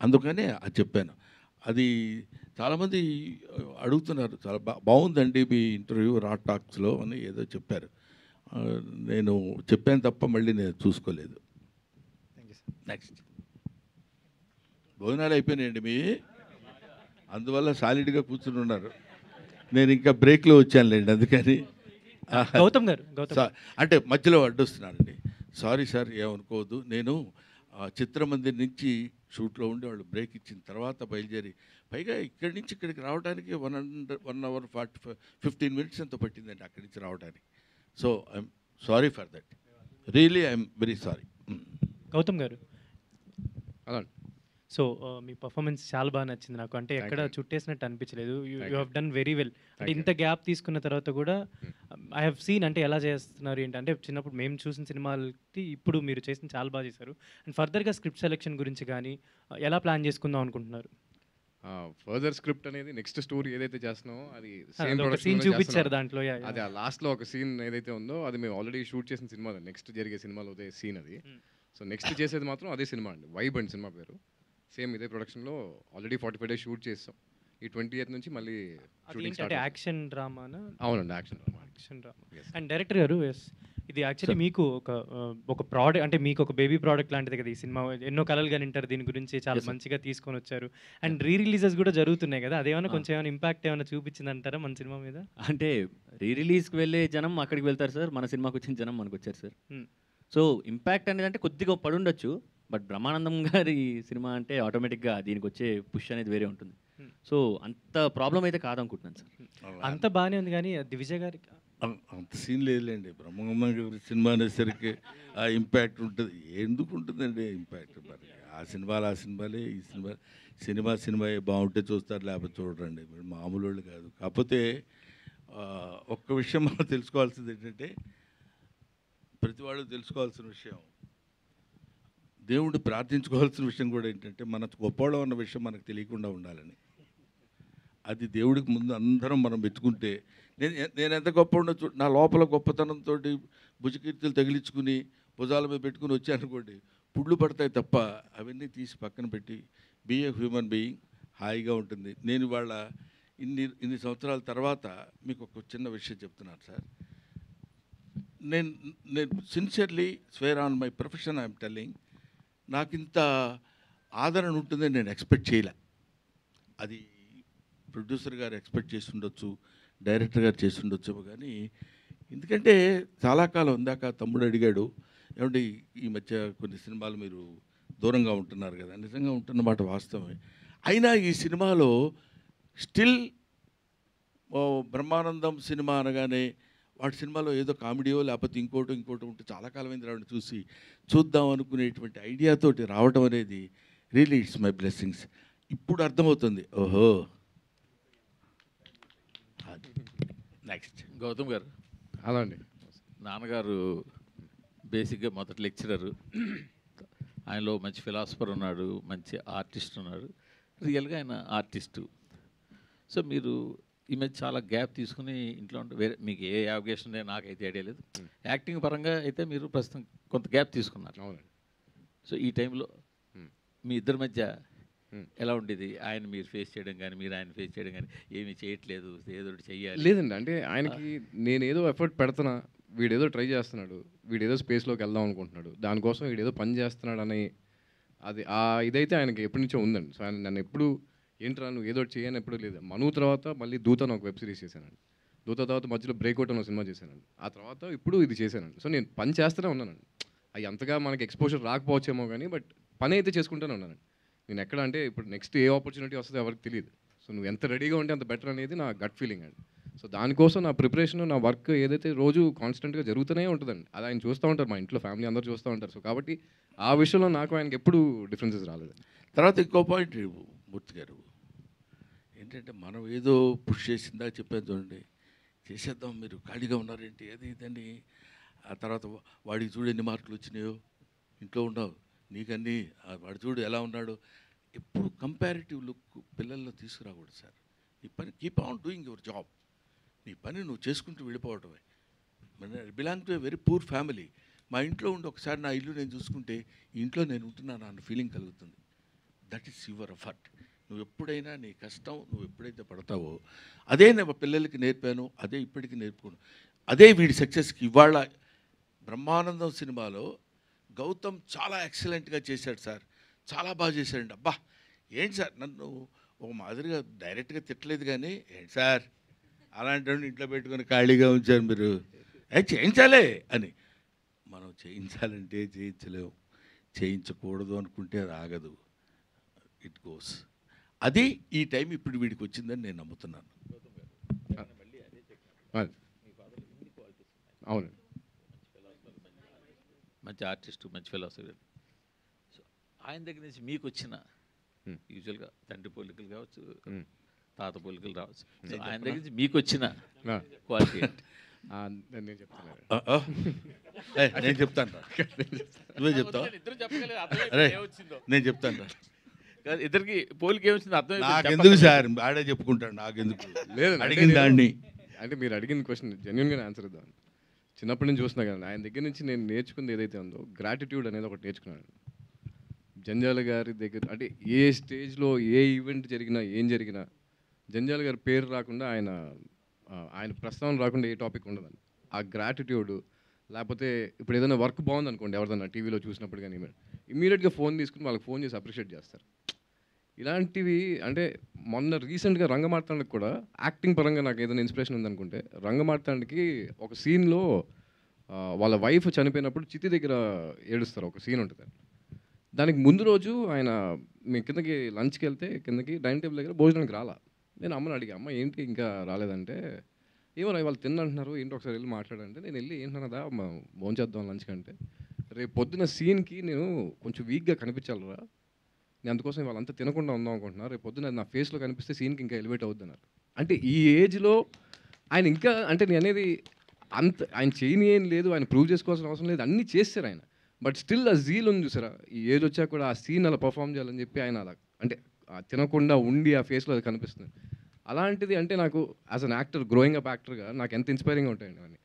అందుకనే అది చెప్పాను. అది చాలామంది అడుగుతున్నారు, చాలా బాగుందండి మీ ఇంటర్వ్యూ రా టాక్స్లో అని ఏదో చెప్పారు. నేను చెప్పాను తప్ప మళ్ళీ నేను చూసుకోలేదు. నెక్స్ట్ భోజనాలు అయిపోయినాయండి మీ, అందువల్ల సాలిడ్గా కూర్చుని ఉన్నారు. నేను ఇంకా బ్రేక్లో వచ్చానులేండి, అందుకని. గౌతమ్ గారు అంటే మధ్యలో అడ్డొస్తున్నానండి, సారీ సార్, ఏమనుకోవద్దు. నేను చిత్రమందిర్ నుంచి షూట్లో ఉండి వాళ్ళు బ్రేక్ ఇచ్చిన తర్వాత బయలుదేరి, పైగా ఇక్కడి నుంచి ఇక్కడికి రావడానికి 1 hour 15 minutes ఎంతో పట్టిందండి అక్కడి నుంచి రావడానికి. So I'm sorry for that, really I'm very sorry. Gautam garu, so me performance చాలా బాగా నచ్చింది నాకు. అంటే ఎక్కడ చుట్టేసినట్టు అనిపించలేదు. You have done very well. అంటే ఇంత గ్యాప్ తీసుకున్న తర్వాత కూడా ఐ హ్యావ్ సీన్ అంటే ఎలా చేస్తున్నారు ఏంటంటే, చిన్నప్పుడు మేము చూసిన సినిమాలకి ఇప్పుడు మీరు చేసిన చాలా బాగా చేశారు. అండ్ ఫర్దర్గా స్క్రిప్ట్ సెలెక్షన్ గురించి కానీ ఎలా ప్లాన్ చేసుకుందాం అనుకుంటున్నారు? ఫర్దర్ స్క్రిప్ట్ అనేది నెక్స్ట్ స్టోరీ ఏదైతే చేస్తున్నామో అది సీన్ చూపించారు దాంట్లో. అది ఆ లాస్ట్లో ఒక సీన్ ఏదైతే ఉందో అది మేము ఆల్రెడీ షూట్ చేసిన సినిమా, నెక్స్ట్ జరిగే సినిమాలో అదే సీన్ అది. సో నెక్స్ట్ చేసేది మాత్రం అదే సినిమా అండి, వైబ్ అండ్ సినిమా పేరు. సేమ్ ఇదే ప్రొడక్షన్లో ఆల్రెడీ 45 days షూట్ చేస్తాం. ఈ 28th నుంచి మళ్ళీ షూటింగ్ స్టార్ట్. యాక్షన్ డ్రామానా? అవునండి, యాక్షన్ డ్రామా. అండ్ డైరెక్టర్ గారు, ఇది యాక్చువల్లీ మీకు ఒక ప్రోడక్ట్, అంటే మీకు ఒక బేబీ ప్రోడక్ట్ లాంటిది కదా ఈ సినిమా. ఎన్నో కలలు కనింటారు దీని గురించి, చాలా మంచిగా తీసుకొని వచ్చారు. అండ్ రిలీజెస్ కూడా జరుగుతున్నాయి కదా, అదేమైనా కొంచెం ఏమైనా ఇంపాక్ట్ ఏమైనా చూపించింది అంటారా మన సినిమా మీద? అంటే రిలీజ్కి వెళ్ళే జనం అక్కడికి వెళ్తారు సార్, మన సినిమాకి వచ్చిన జనం మనకు వచ్చారు సార్. సో ఇంపాక్ట్ అనేది అంటే కొద్దిగా పడుండొచ్చు, బట్ బ్రహ్మానందం గారి సినిమా అంటే ఆటోమేటిక్గా దీనికి వచ్చే పుష్ అనేది వేరే ఉంటుంది. సో అంత ప్రాబ్లం అయితే కాదనుకుంటున్నాను సార్. అంత బాగానే ఉంది, కానీ దివిజయ్ గారికి అంత సీన్ లేదులేండి. బ్రహ్మానందం గారి సినిమా అనేసరికి ఆ ఇంపాక్ట్ ఉంటుంది. ఎందుకు ఉంటుందండి ఇంపాక్ట్? మరి ఆ సినిమాలే, ఈ సినిమా బాగుంటే చూస్తారు, లేకపోతే చూడరండి. మామూలు వాళ్ళు కాదు. కాకపోతే ఒక్క విషయం మనం తెలుసుకోవాల్సింది ఏంటంటే, ప్రతి వాళ్ళు తెలుసుకోవాల్సిన విషయం, దేవుడు ప్రార్థించుకోవాల్సిన విషయం కూడా ఏంటంటే, మన గొప్పవాళ్ళం అన్న విషయం మనకు తెలియకుండా ఉండాలని. అది దేవుడికి ముందు అందరం మనం పెట్టుకుంటే, నేను ఎంత గొప్ప ఉండొచ్చు, నా లోపల గొప్పతనంతో భుజకీర్తులు తగిలించుకుని భుజాల మీద పెట్టుకుని వచ్చానుకోండి, పుళ్ళు పడతాయి తప్ప అవన్నీ తీసి పక్కన పెట్టి బీ ఏ హ్యూమన్ బీయింగ్, హాయిగా ఉంటుంది. నేను వాళ్ళ ఇన్ని సంవత్సరాల తర్వాత మీకు ఒక చిన్న విషయం చెప్తున్నాను సార్. నేను sincerely square on my profession I'm telling, నాకు ఇంత ఆదరణ ఉంటుందని నేను ఎక్స్పెక్ట్ చేయలే. అది ప్రొడ్యూసర్ గారు ఎక్స్పెక్ట్ చేసి ఉండొచ్చు, డైరెక్టర్ గారు చేసి ఉండొచ్చు, కానీ ఎందుకంటే చాలా కాలం ఇందాక తమ్ముడు అడిగాడు, ఏమంటే ఈ మధ్య కొన్ని సినిమాలు మీరు దూరంగా ఉంటున్నారు కదా. నిజంగా ఉంటున్నమాట వాస్తవమే. అయినా ఈ సినిమాలో స్టిల్ బ్రహ్మానందం సినిమా అనగానే వాటి సినిమాలో ఏదో కామెడీయో లేకపోతే ఇంకోటి ఉంటే చాలా కాలమైంది రావడం చూసి చూద్దాం అనుకునేటువంటి ఐడియాతోటి రావడం అనేది రియలీ ఇట్స్ మై బ్లెస్సింగ్స్. ఇప్పుడు అర్థమవుతుంది, ఓహో. నెక్స్ట్ గౌతమ్ గారు. అలా అండి. నాన్నగారు బేసిక్గా మొదటి లెక్చరరు, ఆయనలో మంచి ఫిలాసఫర్ ఉన్నాడు, మంచి ఆర్టిస్ట్ ఉన్నాడు, రియల్గా ఆయన ఆర్టిస్టు. సో మీరు ఈ మధ్య చాలా గ్యాప్ తీసుకుని ఇంట్లో ఉంటే, వేరే మీకు ఏ అవకాశం ఉందో నాకైతే ఐడియా లేదు. యాక్టింగ్ పరంగా అయితే మీరు ప్రస్తుతం కొంత గ్యాప్ తీసుకున్నారు. అవునండి. సో ఈ టైంలో మీ ఇద్దరి మధ్య ఎలా ఉండేది? ఆయన మీరు ఫేస్ చేయడం కానీ, మీరు ఆయన ఫేస్ చేయడం కానీ, ఏమీ చేయట్లేదు, ఏదో ఒకటి చెయ్యాలి. లేదండి, అంటే ఆయనకి నేను ఏదో ఎఫర్ట్ పెడుతున్నా, వీడేదో ట్రై చేస్తున్నాడు, వీడేదో స్పేస్లోకి వెళ్దాం అనుకుంటున్నాడు, దానికోసం వీడేదో పని చేస్తున్నాడు అని అది ఇదైతే ఆయనకి ఎప్పటి నుంచో ఉందండి. సో ఆయన నన్ను ఎప్పుడు ఏంట్రా నువ్వు ఏదో చేయని ఎప్పుడు లేదు. మను తర్వాత మళ్ళీ దూత అని ఒక వెబ్ సిరీస్ చేశానండి. దూత తర్వాత మధ్యలో బ్రేక్అవుట్ అని ఒక సినిమా చేశానండి. ఆ తర్వాత ఇప్పుడు ఇది చేశానండి. సో నేను పని చేస్తూనే ఉన్నానండి. అవి అంతగా మనకి ఎక్స్పోజర్ రాకపోవచ్చేమో కానీ, బట్ పని అయితే చేసుకుంటూనే ఉన్నానండి. నేను ఎక్కడ అంటే ఇప్పుడు నెక్స్ట్ ఏ ఆపర్చునిటీ వస్తుందో ఎవరికి తెలియదు. సో నువ్వు ఎంత రెడీగా ఉంటే అంత బెటర్ అనేది నా గట్ ఫీలింగ్ అండి. సో దానికోసం నా ప్రిపరేషన్, నా వర్క్ ఏదైతే రోజు కాన్స్టెంట్గా జరుగుతూనే ఉంటుందండి. అది ఆయన చూస్తూ ఉంటారు, మా ఇంట్లో ఫ్యామిలీ అందరూ చూస్తూ ఉంటారు. సో కాబట్టి ఆ విషయంలో నాకు ఆయనకి ఎప్పుడు డిఫరెన్సెస్ రాలేదు. తర్వాత ఇంకో పాయింట్ మూర్తి గారు ఏంటంటే, మనం ఏదో పుష్ చేసిందా చెప్పాను చూడండి, చేసేద్దాం మీరు ఖాళీగా ఉన్నారేంటి అది ఇదని. ఆ తర్వాత వాడికి చూడు ఎన్ని మార్కులు వచ్చినాయో, ఇంట్లో ఉండవు నీకన్నీ, వాడు చూడు ఎలా ఉన్నాడు. ఎప్పుడు కంపారిటివ్ లుక్ పిల్లల్లో తీసుకురాకూడదు సార్. నీ పని keep on doing your job, నీ పని నువ్వు చేసుకుంటూ వెళ్ళిపోవటమే. Belong to a very poor family. మా ఇంట్లో ఉండి ఒకసారి నా ఇల్లు నేను చూసుకుంటే ఈ ఇంట్లో నేను ఉంటున్నాను అన్న ఫీలింగ్ కలుగుతుంది. That is your effort. నువ్వు ఎప్పుడైనా నీ కష్టం నువ్వు ఎప్పుడైతే పడతావో, అదే నేను పిల్లలకి నేర్పాను, అదే ఇప్పటికీ నేర్పుకోను, అదే వీడి సక్సెస్కి. ఇవాళ బ్రహ్మానందం సినిమాలో గౌతమ్ చాలా ఎక్సలెంట్గా చేశాడు సార్, చాలా బాగా చేశాడండి. అబ్బా ఏంటి సార్, నన్ను ఒక మాదిరిగా డైరెక్ట్గా తిట్టలేదు కానీ, ఏంటి సార్ అలాంటి ఇంట్లో పెట్టుకొని ఖాళీగా ఉంచారు మీరు, చేయించాలే అని. మనం చేయించాలంటే చేయించలేము, చేయించకూడదు అనుకుంటే అది ఆగదు, ఇట్ గోస్. అది ఈ టైం ఇప్పుడు వీడికి వచ్చిందని నేను నమ్ముతున్నాను. అవును, మంచి ఆర్టిస్టు, మంచి ఫిలాసఫీ. సో ఆయన దగ్గర నుంచి మీకు వచ్చిన యూజువల్గా తండ్రి పోలికలు కావచ్చు, తాత పోలికలు రావచ్చు, ఆయన దగ్గర నుంచి మీకు వచ్చిన క్వాలిటీ నేను చెప్తాను. నేను చెప్తాను రా, నువ్వే చెప్తావు, నేను చెప్తాను రా. ఇద్దరికి పోలిక ఏమొచ్చింది అర్థం నాకెందుకు సార్, ఆడే చెప్పుకుంటాడు, నాకెందుకు లేదు అడిగిన దాన్ని. అంటే మీరు అడిగిన క్వశ్చన్ జెన్యున్గా ఆన్సర్ ఇద్దాం. చిన్నప్పటి నుంచి చూస్తున్నా కదా, ఆయన దగ్గర నుంచి నేను నేర్చుకుంది ఏదైతే ఉందో గ్రాటిట్యూడ్ అనేది ఒకటి నేర్చుకున్నాను. జంజాల గారి దగ్గర అంటే ఏ స్టేజ్లో ఏ ఈవెంట్ జరిగినా ఏం జరిగినా జంజాల గారి పేరు రాకుండా, ఆయన ప్రస్తావన రాకుండా ఏ టాపిక్ ఉండదండి. ఆ గ్రాటిట్యూడ్ లేకపోతే ఇప్పుడు ఏదైనా వర్క్ బాగుంది అనుకోండి, ఎవరిదైనా టీవీలో చూసినప్పుడు కానీ ఇమీడియట్గా ఫోన్ తీసుకుని వాళ్ళకి ఫోన్ చేసి అప్రిషియేట్ చేస్తారు. ఇలాంటివి అంటే మొన్న రీసెంట్గా రంగమార్తాండకి కూడా యాక్టింగ్ పరంగా నాకు ఏదైనా ఇన్స్పిరేషన్ ఉందనుకుంటే, రంగమార్తాండకి ఒక సీన్లో వాళ్ళ వైఫ్ చనిపోయినప్పుడు చితి దగ్గర ఏడుస్తారు, ఒక సీన్ ఉంటుంది. దానికి ముందు రోజు ఆయన మీ కిందకి లంచ్కి వెళ్తే కిందకి డైనింగ్ టేబుల్ దగ్గర భోజనానికి రాలా. నేను అమ్మని అడిగా, అమ్మ ఏంటి ఇంకా రాలేదంటే, ఏమో వాళ్ళు తిన్నంటున్నారు, ఏంటి ఒకసారి వెళ్ళి మాట్లాడంటే, నేను వెళ్ళి ఏంటన్నదా భోంచేద్దాం లంచ్కి అంటే, రేపు పొద్దున సీన్కి నేను కొంచెం వీక్గా కనిపించాలరా, నేను అందుకోసం వాళ్ళంతా తినకుండా ఉందాం అనుకుంటున్నా, రేపు పొద్దున నా ఫేస్లో కనిపిస్తే సీన్కి ఇంకా ఎలివేట్ అవుద్ది అన్నారు. అంటే ఈ ఏజ్లో ఆయన ఇంకా అంటే నేను అనేది అంత ఆయన చేయని ఏం లేదు, ఆయన ప్రూవ్ చేసుకోవాల్సిన అవసరం లేదు, అన్నీ చేస్తారు ఆయన. బట్ స్టిల్ ఆ జీల్ ఉంది చూసారా, ఈ ఏజ్ వచ్చాక కూడా ఆ సీన్ అలా పర్ఫామ్ చేయాలని చెప్పి ఆయన అలా అంటే తినకుండా ఉండి ఆ ఫేస్లో అది కనిపిస్తుంది. అలాంటిది అంటే నాకు as an actor, growing up యాక్టర్గా నాకు ఎంత ఇన్స్పైరింగ్గా ఉంటాయండి అవన్నీ.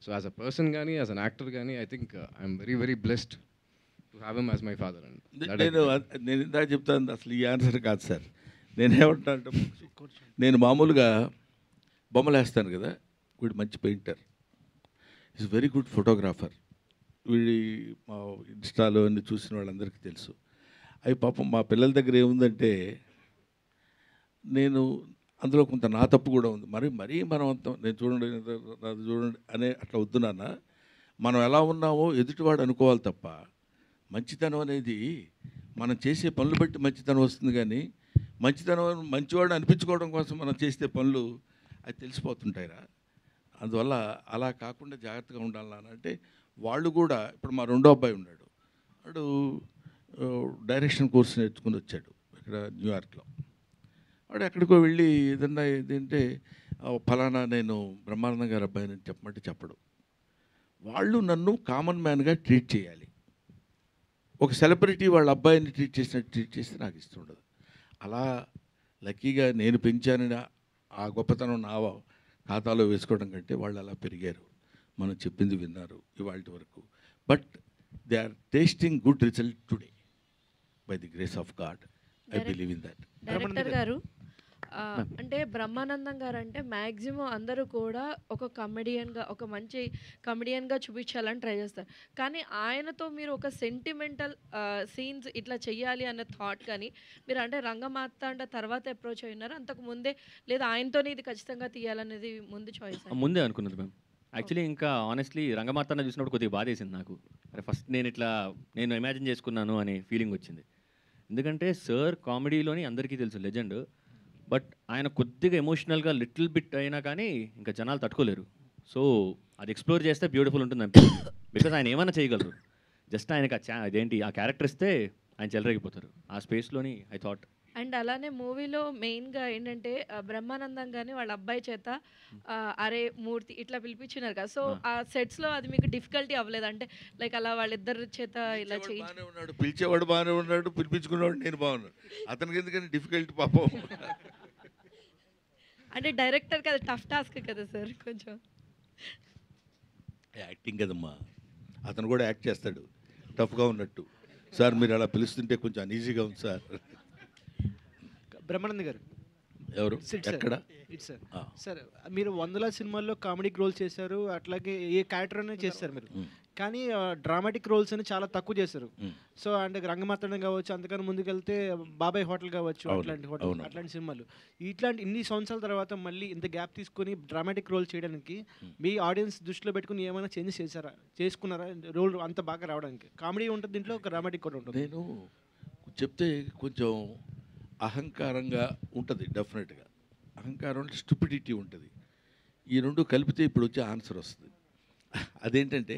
సో యాజ్ అ పర్సన్ కానీ యాజ్ అన్ యాక్టర్ కానీ I think I'm very very blessed to have him as my father అండి. నేను ఇందాక చెప్తాను, అసలు ఈ ఆన్సర్ కాదు సార్. నేనేమంటా అంటే, నేను మామూలుగా బొమ్మలు వేస్తాను కదా, వీడు మంచి painter, is very good photographer. వీడి మా ఇన్స్టాలో అన్ని చూసిన వాళ్ళందరికీ తెలుసు. అవి పాపం మా పిల్లల దగ్గర ఏముందంటే, నేను అందులో కొంత నా తప్పు కూడా ఉంది. మరీ మనం అంతా నేను చూడండి అది చూడండి అనే అట్లా వద్దు నాన్న, మనం ఎలా ఉన్నామో ఎదుటివాడు అనుకోవాలి తప్ప, మంచితనం అనేది మనం చేసే పనులు బట్టి మంచితనం వస్తుంది. కానీ మంచితనం మంచివాడు అనిపించుకోవడం కోసం మనం చేసే పనులు అది తెలిసిపోతుంటాయిరా. అందువల్ల అలా కాకుండా జాగ్రత్తగా ఉండాలని అంటే, వాళ్ళు కూడా ఇప్పుడు మా రెండో అబ్బాయి ఉన్నాడు, వాడు డైరెక్షన్ కోర్స్ నేర్చుకుని వచ్చాడు ఇక్కడ న్యూయార్క్లో. వాడు ఎక్కడికో వెళ్ళి ఏదన్నా ఏదంటే ఫలానా నేను బ్రహ్మానందం గారి అబ్బాయిని చెప్పమంటే చెప్పడు. వాళ్ళు నన్ను కామన్ మ్యాన్గా ట్రీట్ చేయాలి. ఒక సెలబ్రిటీ వాళ్ళ అబ్బాయిని ట్రీట్ చేసినట్టు ట్రీట్ చేస్తే నాకు ఇష్టం ఉండదు. అలా లక్కీగా నేను పెంచానని ఆ గొప్పతనం నా ఖాతాలో వేసుకోవడం కంటే వాళ్ళు అలా పెరిగారు, మనం చెప్పింది విన్నారు ఇవాళ వరకు. But they are tasting good result today by the grace of God. I believe in that. Director garu అంటే బ్రహ్మానందం గారు అంటే మ్యాక్సిమం అందరూ కూడా ఒక కమెడియన్గా, ఒక మంచి కమెడియన్గా చూపించాలని ట్రై చేస్తారు. కానీ ఆయనతో మీరు ఒక సెంటిమెంటల్ సీన్స్ ఇట్లా చెయ్యాలి అన్న థాట్ కానీ మీరు అంటే రంగమార్తాండ తర్వాత అప్రోచ్ అయినారు, అంతకు ముందే లేదా ఆయనతోనే ఇది ఖచ్చితంగా తీయాలనేది ముందు చాయిస్? ముందే అనుకున్నది మ్యామ్. యాక్చువల్లీ ఇంకా ఆనెస్ట్లీ రంగమార్తాండ చూసినప్పుడు కొద్దిగా బాధేసింది నాకు. అరే ఫస్ట్ నేను ఇమాజిన్ చేసుకున్నాను అనే ఫీలింగ్ వచ్చింది. ఎందుకంటే సార్ కామెడీలోని అందరికీ తెలుసు లెజెండ్, బట్ ఆయన కొద్దిగా ఎమోషనల్గా లిటిల్ బిట్ అయినా కానీ ఇంకా జనాలు తట్టుకోలేరు. సో అది ఎక్స్ప్లోర్ చేస్తే బ్యూటిఫుల్ ఉంటుంది అనిపించింది. బికాజ్ ఆయన ఏమైనా చేయగలరు, జస్ట్ ఆయనకి అదేంటి ఆ క్యారెక్టర్ ఇస్తే ఆయన చెలరేగిపోతారు ఆ స్పేస్లోని ఐ థాట్. అండ్ అలానే మూవీలో మెయిన్గా ఏంటంటే బ్రహ్మానందం కానీ వాళ్ళ అబ్బాయి చేత అరే మూర్తి ఇట్లా పిలిపించినారు కదా, సో ఆ సెట్స్లో అది మీకు డిఫికల్టీ అవ్వలేదు? అంటే లైక్ అలా వాళ్ళిద్దరి చేత ఇలా ఉన్నాడు, పిలిచేవాడు బాగానే ఉన్నాడు, పిలిపించుకునేవాడు నేను బాగున్నాడు, అతనికి ఎందుకని డిఫికల్టీ పాపం? అంటే డైరెక్టర్కి అది టఫ్ టాస్క్ కదా సార్ కొంచెం. యాక్టింగ్ కదమ్మా, అతను కూడా యాక్ట్ చేస్తాడు టఫ్గా ఉన్నట్టు. సార్ మీరు అలా పిలుస్తుంటే కొంచెం అన్ఈజీగా ఉంది సార్. బ్రహ్మానంద్ గారు ఎవరు ఎక్కడ? సార్ సార్ మీరు వందల సినిమాల్లో కామెడీ రోల్ చేశారు, అట్లాగే ఏ క్యారెక్టర్ అనేది చేస్తారు మీరు, కానీ డ్రామాటిక్ రోల్స్ అని చాలా తక్కువ చేశారు. సో అంటే రంగమార్తాండం కావచ్చు, అంతకన్నా ముందుకెళ్తే బాబాయ్ హోటల్ కావచ్చు, అట్లాంటి సినిమాలు. ఇట్లాంటి ఇన్ని సంవత్సరాల తర్వాత మళ్ళీ ఇంత గ్యాప్ తీసుకొని డ్రామాటిక్ రోల్ చేయడానికి మీ ఆడియన్స్ దృష్టిలో పెట్టుకుని ఏమైనా చేంజెస్ చేసుకున్నారా రోల్ అంత బాగా రావడానికి? కామెడీ ఉంటుంది దీంట్లో, ఒక డ్రామాటిక్ కూడా ఉంటుంది. నేను చెప్తే కొంచెం అహంకారంగా ఉంటుంది, డెఫినెట్గా అహంకారం అంటే స్టూపిడిటీ ఉంటుంది. ఈ రెండు కలిపితే ఇప్పుడు వచ్చే ఆన్సర్ వస్తుంది. అదేంటంటే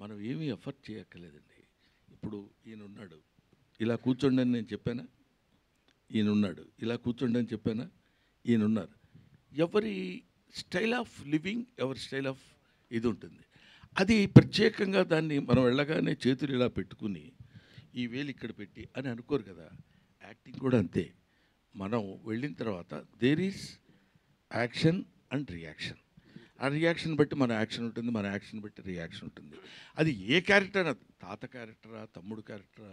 మనం ఏమీ ఎఫర్ట్ చేయక్కర్లేదండి. ఇప్పుడు ఈయన ఉన్నాడు, ఇలా కూర్చోండి అని నేను చెప్పానా? ఈయన ఉన్నాడు, ఇలా కూర్చోండి అని చెప్పానా? ఈయన ఉన్నారు. ఎవరి స్టైల్ ఆఫ్ లివింగ్, ఎవరి స్టైల్ ఆఫ్ ఇది ఉంటుంది. అది ప్రత్యేకంగా దాన్ని మనం వెళ్ళగానే చేతులు ఇలా పెట్టుకుని ఈ వేలు ఇక్కడ పెట్టి అని అనుకోరు కదా. యాక్టింగ్ కూడా అంతే. మనం వెళ్ళిన తర్వాత there is action and reaction. ఆ రియాక్షన్ బట్టి మన యాక్షన్ ఉంటుంది, మన యాక్షన్ బట్టి రియాక్షన్ ఉంటుంది. అది ఏ క్యారెక్టర్, తాత క్యారెక్టరా, తమ్ముడు క్యారెక్టరా,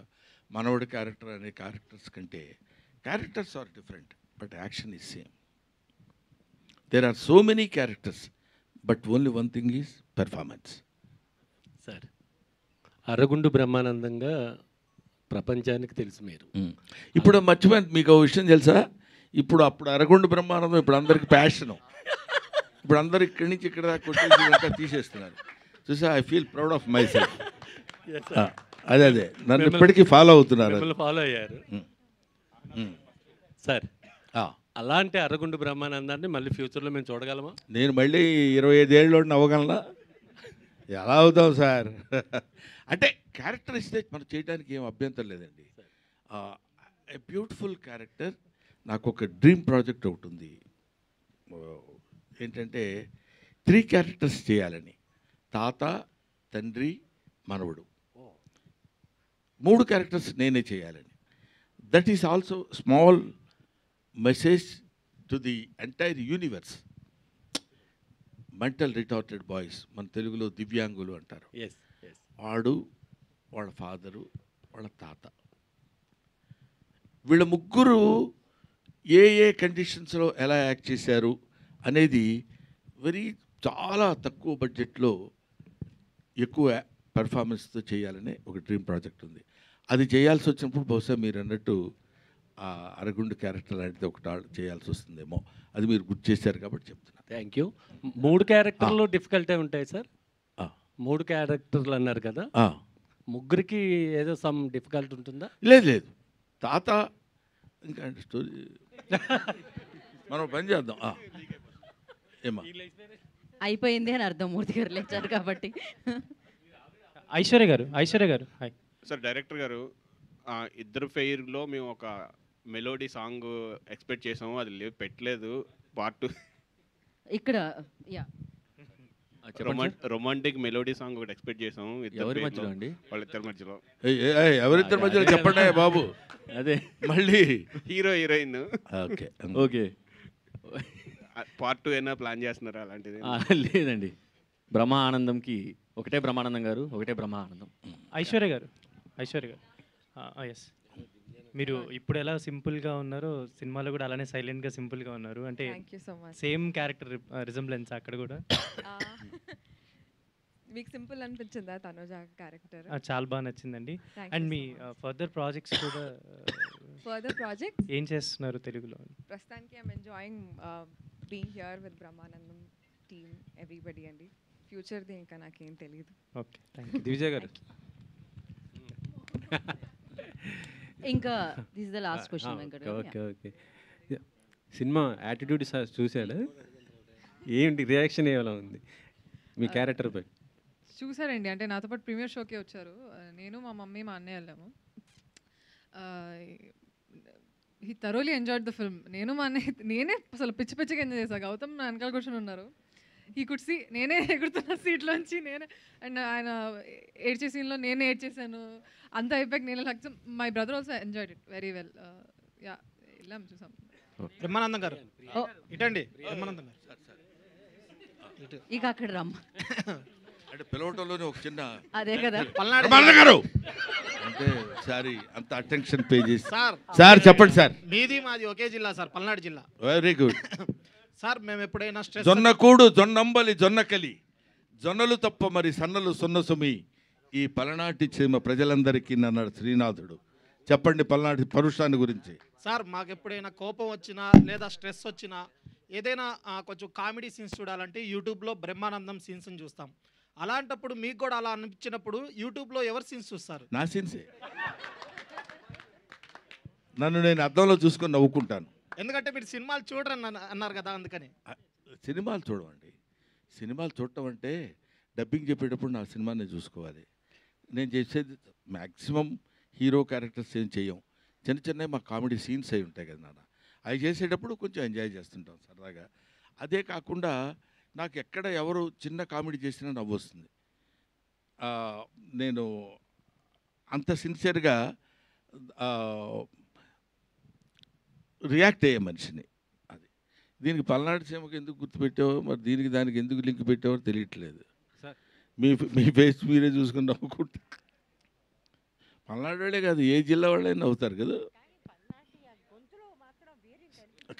మనవడి క్యారెక్టర్ అనే క్యారెక్టర్స్ కంటే characters are different, but action is same. There are so many characters, but only one thing is performance. Sir అరగుండు బ్రహ్మానందంగా ప్రపంచానికి తెలుసు మీరు. ఇప్పుడు మర్చిపోయింది, మీకు ఒక విషయం తెలుసా? అప్పుడు అరగుండు బ్రహ్మానందం ఇప్పుడు అందరికి ప్యాషను. ఇప్పుడు అందరు ఇక్కడి నుంచి ఇక్కడ దాకా కొట్టేసి అంతా తీసేస్తున్నారు. చూసా, I feel proud of my self. అదే నన్ను ఇప్పటికీ ఫాలో అవుతున్నారు. ఫాలో అయ్యారు సార్. అలాంటి అరగుండు బ్రహ్మానందాన్ని మళ్ళీ ఫ్యూచర్లో మేము చూడగలమా? నేను మళ్ళీ 25 ఏళ్ళు అవ్వగలనా? ఎలా అవుతాం సార్? అంటే క్యారెక్టర్ ఇస్తే మనం చేయడానికి ఏం అభ్యంతరం లేదండి. A beautiful character. నాకు ఒక డ్రీమ్ ప్రాజెక్ట్ ఒకటి ఉంది. ఏంటంటే 3 క్యారెక్టర్స్ చేయాలని. తాత, తండ్రి, మనవడు, 3 క్యారెక్టర్స్ నేనే చేయాలని. That is also small message to the entire universe. Mental retarded boys, మన తెలుగులో దివ్యాంగులు అంటారు. వాడు, వాళ్ళ ఫాదరు, వాళ్ళ తాత, వీళ్ళ ముగ్గురు ఏ కండిషన్స్లో ఎలా యాక్ట్ చేశారు అనేది చాలా తక్కువ బడ్జెట్లో ఎక్కువ పెర్ఫార్మెన్స్తో చేయాలనే ఒక డ్రీమ్ ప్రాజెక్ట్ ఉంది. అది చేయాల్సి వచ్చినప్పుడు బహుశా మీరు అన్నట్టు అరగుండు క్యారెక్టర్ లాంటిది ఒకటి చేయాల్సి వస్తుందేమో. అది మీరు గుర్తు చేశారు కాబట్టి చెప్తున్నా. Thank you. 3 క్యారెక్టర్లు డిఫికల్టే ఉంటాయి సార్. 3 క్యారెక్టర్లు అన్నారు కదా, ముగ్గురికి ఏదో సమ్ డిఫికల్ట్ ఉంటుందా? లేదు. తాత ఇంకా స్టోరీ మనం పని చేద్దాం. ఏమా అయిపోయింది అని అర్థం, మూర్తి గారు లేచారు కాబట్టి. ఐశ్వర్య గారు హాయ్ సార్. డైరెక్టర్ గారు, ఇద్దరు ఫెయిర్లో మేము ఒక మెలోడీ సాంగ్ ఎక్స్పెక్ట్ చేసాము, అది పెట్టలేదు. పార్ట్ 2 ఇక్కడ రొమాంటిక్ మెలోడీ సాంగ్ ఒకటి ఎక్స్పెక్ట్ చేసాము. ఎవరి మధ్యలో అండి? వాళ్ళిద్దరి మధ్యలో. ఎవరిద్దరి మధ్యలో చెప్పండి బాబు. అదే మళ్ళీ హీరో హీరోయిన్. ఓకే. పార్ట్ 2 అయినా ప్లాన్ చేస్తున్నారా అలాంటిది? లేదండి. బ్రహ్మానందంకి ఒకటే బ్రహ్మానందం గారు, ఒకటే బ్రహ్మానందం. ఐశ్వర్య గారు ఎస్, మీరు ఇప్పుడు ఎలా సింపుల్గా ఉన్నారో సినిమాలో కూడా అలానే సైలెంట్గా సింపుల్గా ఉన్నారు. అంటే సేమ్ క్యారెక్టర్ రిజంబ్లెన్స్ అక్కడ కూడా. మీకు సింపుల్ అనిపించిందా తనుజ క్యారెక్టర్? చాలా బాగా నచ్చిందండి. అండ్ మీ ఫర్దర్ ప్రాజెక్ట్స్ కూడా ఏం చేస్తున్నారు తెలుగులో? ప్రస్తుతానికి I'm enjoying being here with Brahmanandam team, everybody అండి. ఫ్యూచర్ది ఇంకా నాకేం తెలియదు. Okay, thank you. దివిజయ్ గారు ఇంకా this is the last question Venkata. Okay. Cinema attitude చూసాడు, ఏంటి రియాక్షన్ ఏమైనా ఉంది మీ క్యారెక్టర్ పై? చూసారండి, అంటే నాతో పాటు ప్రీమియర్ షోకి వచ్చారు. నేను, మా మమ్మీ, మా అన్నయ్య వెళ్ళాము. He thoroughly enjoyed the film. నేను మా అన్నయ్య, నేనే అసలు పిచ్చిగా ఎంజాయ్ చేశాను. గౌతమ్ నా వెనకాల కూర్చొని ఉన్నారు. హీ కుడ్ సీ నేనే ఎగురుతున్న సీట్లోంచి, నేనే, అండ్ ఆయన ఏడ్చే సీన్లో నేనే ఏడ్చేసాను. అంతా అయిపోయాక నేను లక్ష్యం. My brother also enjoyed it very well. Yeah, వెళ్ళాం, చూసాం. బ్రహ్మానందం గారు ఇటండి. బ్రహ్మానందం గారు ఇక అక్కడ రమ్మ అంటే పిలవటంలోనే ఒక చిన్న అదే కదా పల్నాడు గారు అంటే సారీ అంత అటెన్షన్ పే చేసి. సార్ చెప్పండి సార్. మీది మాది ఒకే జిల్లా సార్, పల్నాడు జిల్లా. Very good sir. మేము ఎప్పుడైనా స్ట్రెస్ జొన్నకూడు, జొన్నంబలి, జొన్నకలి, జొన్నలు తప్ప మరి సన్నలు సున్నసుమి ఈ పలనాటి చీమ ప్రజలందరికీ అన్నాడు శ్రీనాథుడు. చెప్పండి పల్నాటి పరుషాన్ని గురించి. సార్, మాకు ఎప్పుడైనా కోపం వచ్చినా లేదా స్ట్రెస్ వచ్చినా ఏదైనా కొంచెం కామెడీ సీన్స్ చూడాలంటే యూట్యూబ్లో బ్రహ్మానందం సీన్స్ని చూస్తాం. అలాంటప్పుడు మీకు కూడా అలా అనిపించినప్పుడు యూట్యూబ్లో ఎవరు సీన్స్ చూస్తారు? నా సీన్సే. నన్ను నేను అద్దంలో చూసుకొని నవ్వుకుంటాను. ఎందుకంటే మీరు సినిమాలు చూడరని అన్నారు కదా, అందుకని. సినిమాలు చూడమండి. సినిమాలు చూడటం అంటే డబ్బింగ్ చెప్పేటప్పుడు నా సినిమాని చూసుకోవాలి. నేను చేసేది మ్యాక్సిమం హీరో క్యారెక్టర్స్ ఏం చేయం. చిన్నవి మా కామెడీ సీన్స్ అయి ఉంటాయి కదా నాన్న, అవి చేసేటప్పుడు కొంచెం ఎంజాయ్ చేస్తుంటాం సరదాగా. అదే కాకుండా నాకు ఎక్కడ ఎవరు చిన్న కామెడీ చేసినా నవ్వు వస్తుంది. నేను అంత సిన్సియర్గా రియాక్ట్ అయ్యే మనిషిని. అది దీనికి పల్నాడు సీమకి ఎందుకు గుర్తుపెట్టావో మరి దీనికి దానికి ఎందుకు లింక్ పెట్టావో తెలియట్లేదు. మీ ఫేస్ మీరే చూసుకుని నవ్వుకుంటా. పల్నాడు వాళ్ళే కాదు, ఏ జిల్లా వాళ్ళైనా నవ్వుతారు కదా.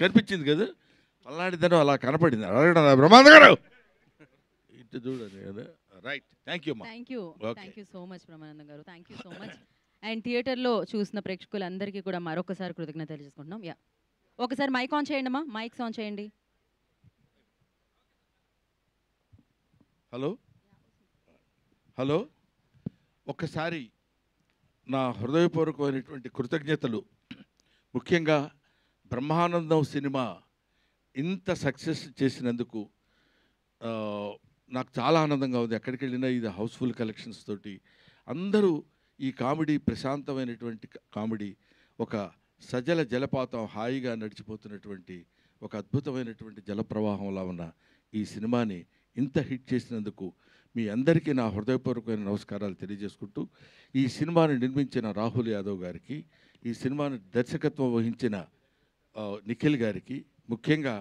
కనిపించింది కదా పల్నాడి ధనం, అలా కనపడింది. అడగడం బ్రహ్మానంద గారు ఇటు చూడండి కదా. రైట్, థ్యాంక్ యూ అమ్మా. Thank you okay. Thank you so much Brahmanandam garu, thank you so much. And థియేటర్లో చూసిన ప్రేక్షకులందరికీ కూడా మరొకసారి కృతజ్ఞతలు తెలియజేసుకుంటున్నాం. యా, ఒకసారి మైక్ ఆన్ చేయండి అమ్మా, మైక్స్ ఆన్ చేయండి. హలో హలో, ఒక్కసారి నా హృదయపూర్వకమైనటువంటి కృతజ్ఞతలు. ముఖ్యంగా బ్రహ్మానందం సినిమా ఇంత సక్సెస్ చేసినందుకు నాకు చాలా ఆనందంగా ఉంది. ఎక్కడికి వెళ్ళినా ఇది హౌస్ఫుల్ కలెక్షన్స్ తోటి అందరూ ఈ కామెడీ, ప్రశాంతమైనటువంటి కామెడీ, ఒక సజల జలపాతం హాయిగా నడిచిపోతున్నటువంటి ఒక అద్భుతమైనటువంటి జలప్రవాహంలా ఉన్న ఈ సినిమాని ఇంత హిట్ చేసినందుకు మీ అందరికీ నా హృదయపూర్వకమైన నమస్కారాలు తెలియజేసుకుంటూ, ఈ సినిమాని నిర్మించిన రాహుల్ యాదవ్ గారికి, ఈ సినిమాను దర్శకత్వం వహించిన నిఖిల్ గారికి, ముఖ్యంగా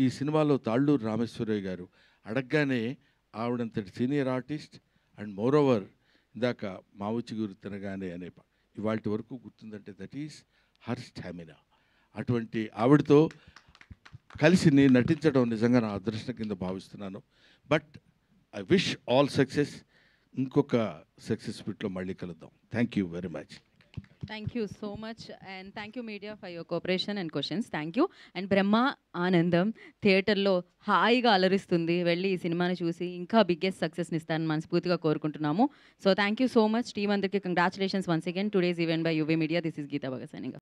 ఈ సినిమాలో తాళ్ళూరు రామేశ్వరయ్య గారు అడగగానే ఆవిడంతటి సీనియర్ ఆర్టిస్ట్ అండ్ మోరోవర్ ఇందాక మావుచి గురు తినగానే అనే ఇవాళ వరకు గుర్తుందంటే దట్ ఈస్ హర్ స్టామినా. అటువంటి ఆవిడతో కలిసి నేను నటించడం నిజంగా నా అదృష్టం కింద భావిస్తున్నాను. But I wish all success. ఇంకొక సక్సెస్ బిట్లో మళ్ళీ కలుద్దాం. Thank you very much. Thank you so much and thank you media for your cooperation and questions. Thank you. And Brahma Anandam థియేటర్లో హాయిగా అలరిస్తుంది. వెళ్ళి ఈ సినిమాని చూసి ఇంకా బిగ్గెస్ట్ సక్సెస్ని ఇస్తారని మనస్ఫూర్తిగా కోరుకుంటున్నాము. So thank you so much team అందరికీ. Congratulations once again today's event by యువే media. This is Geeta Bhagat signing of.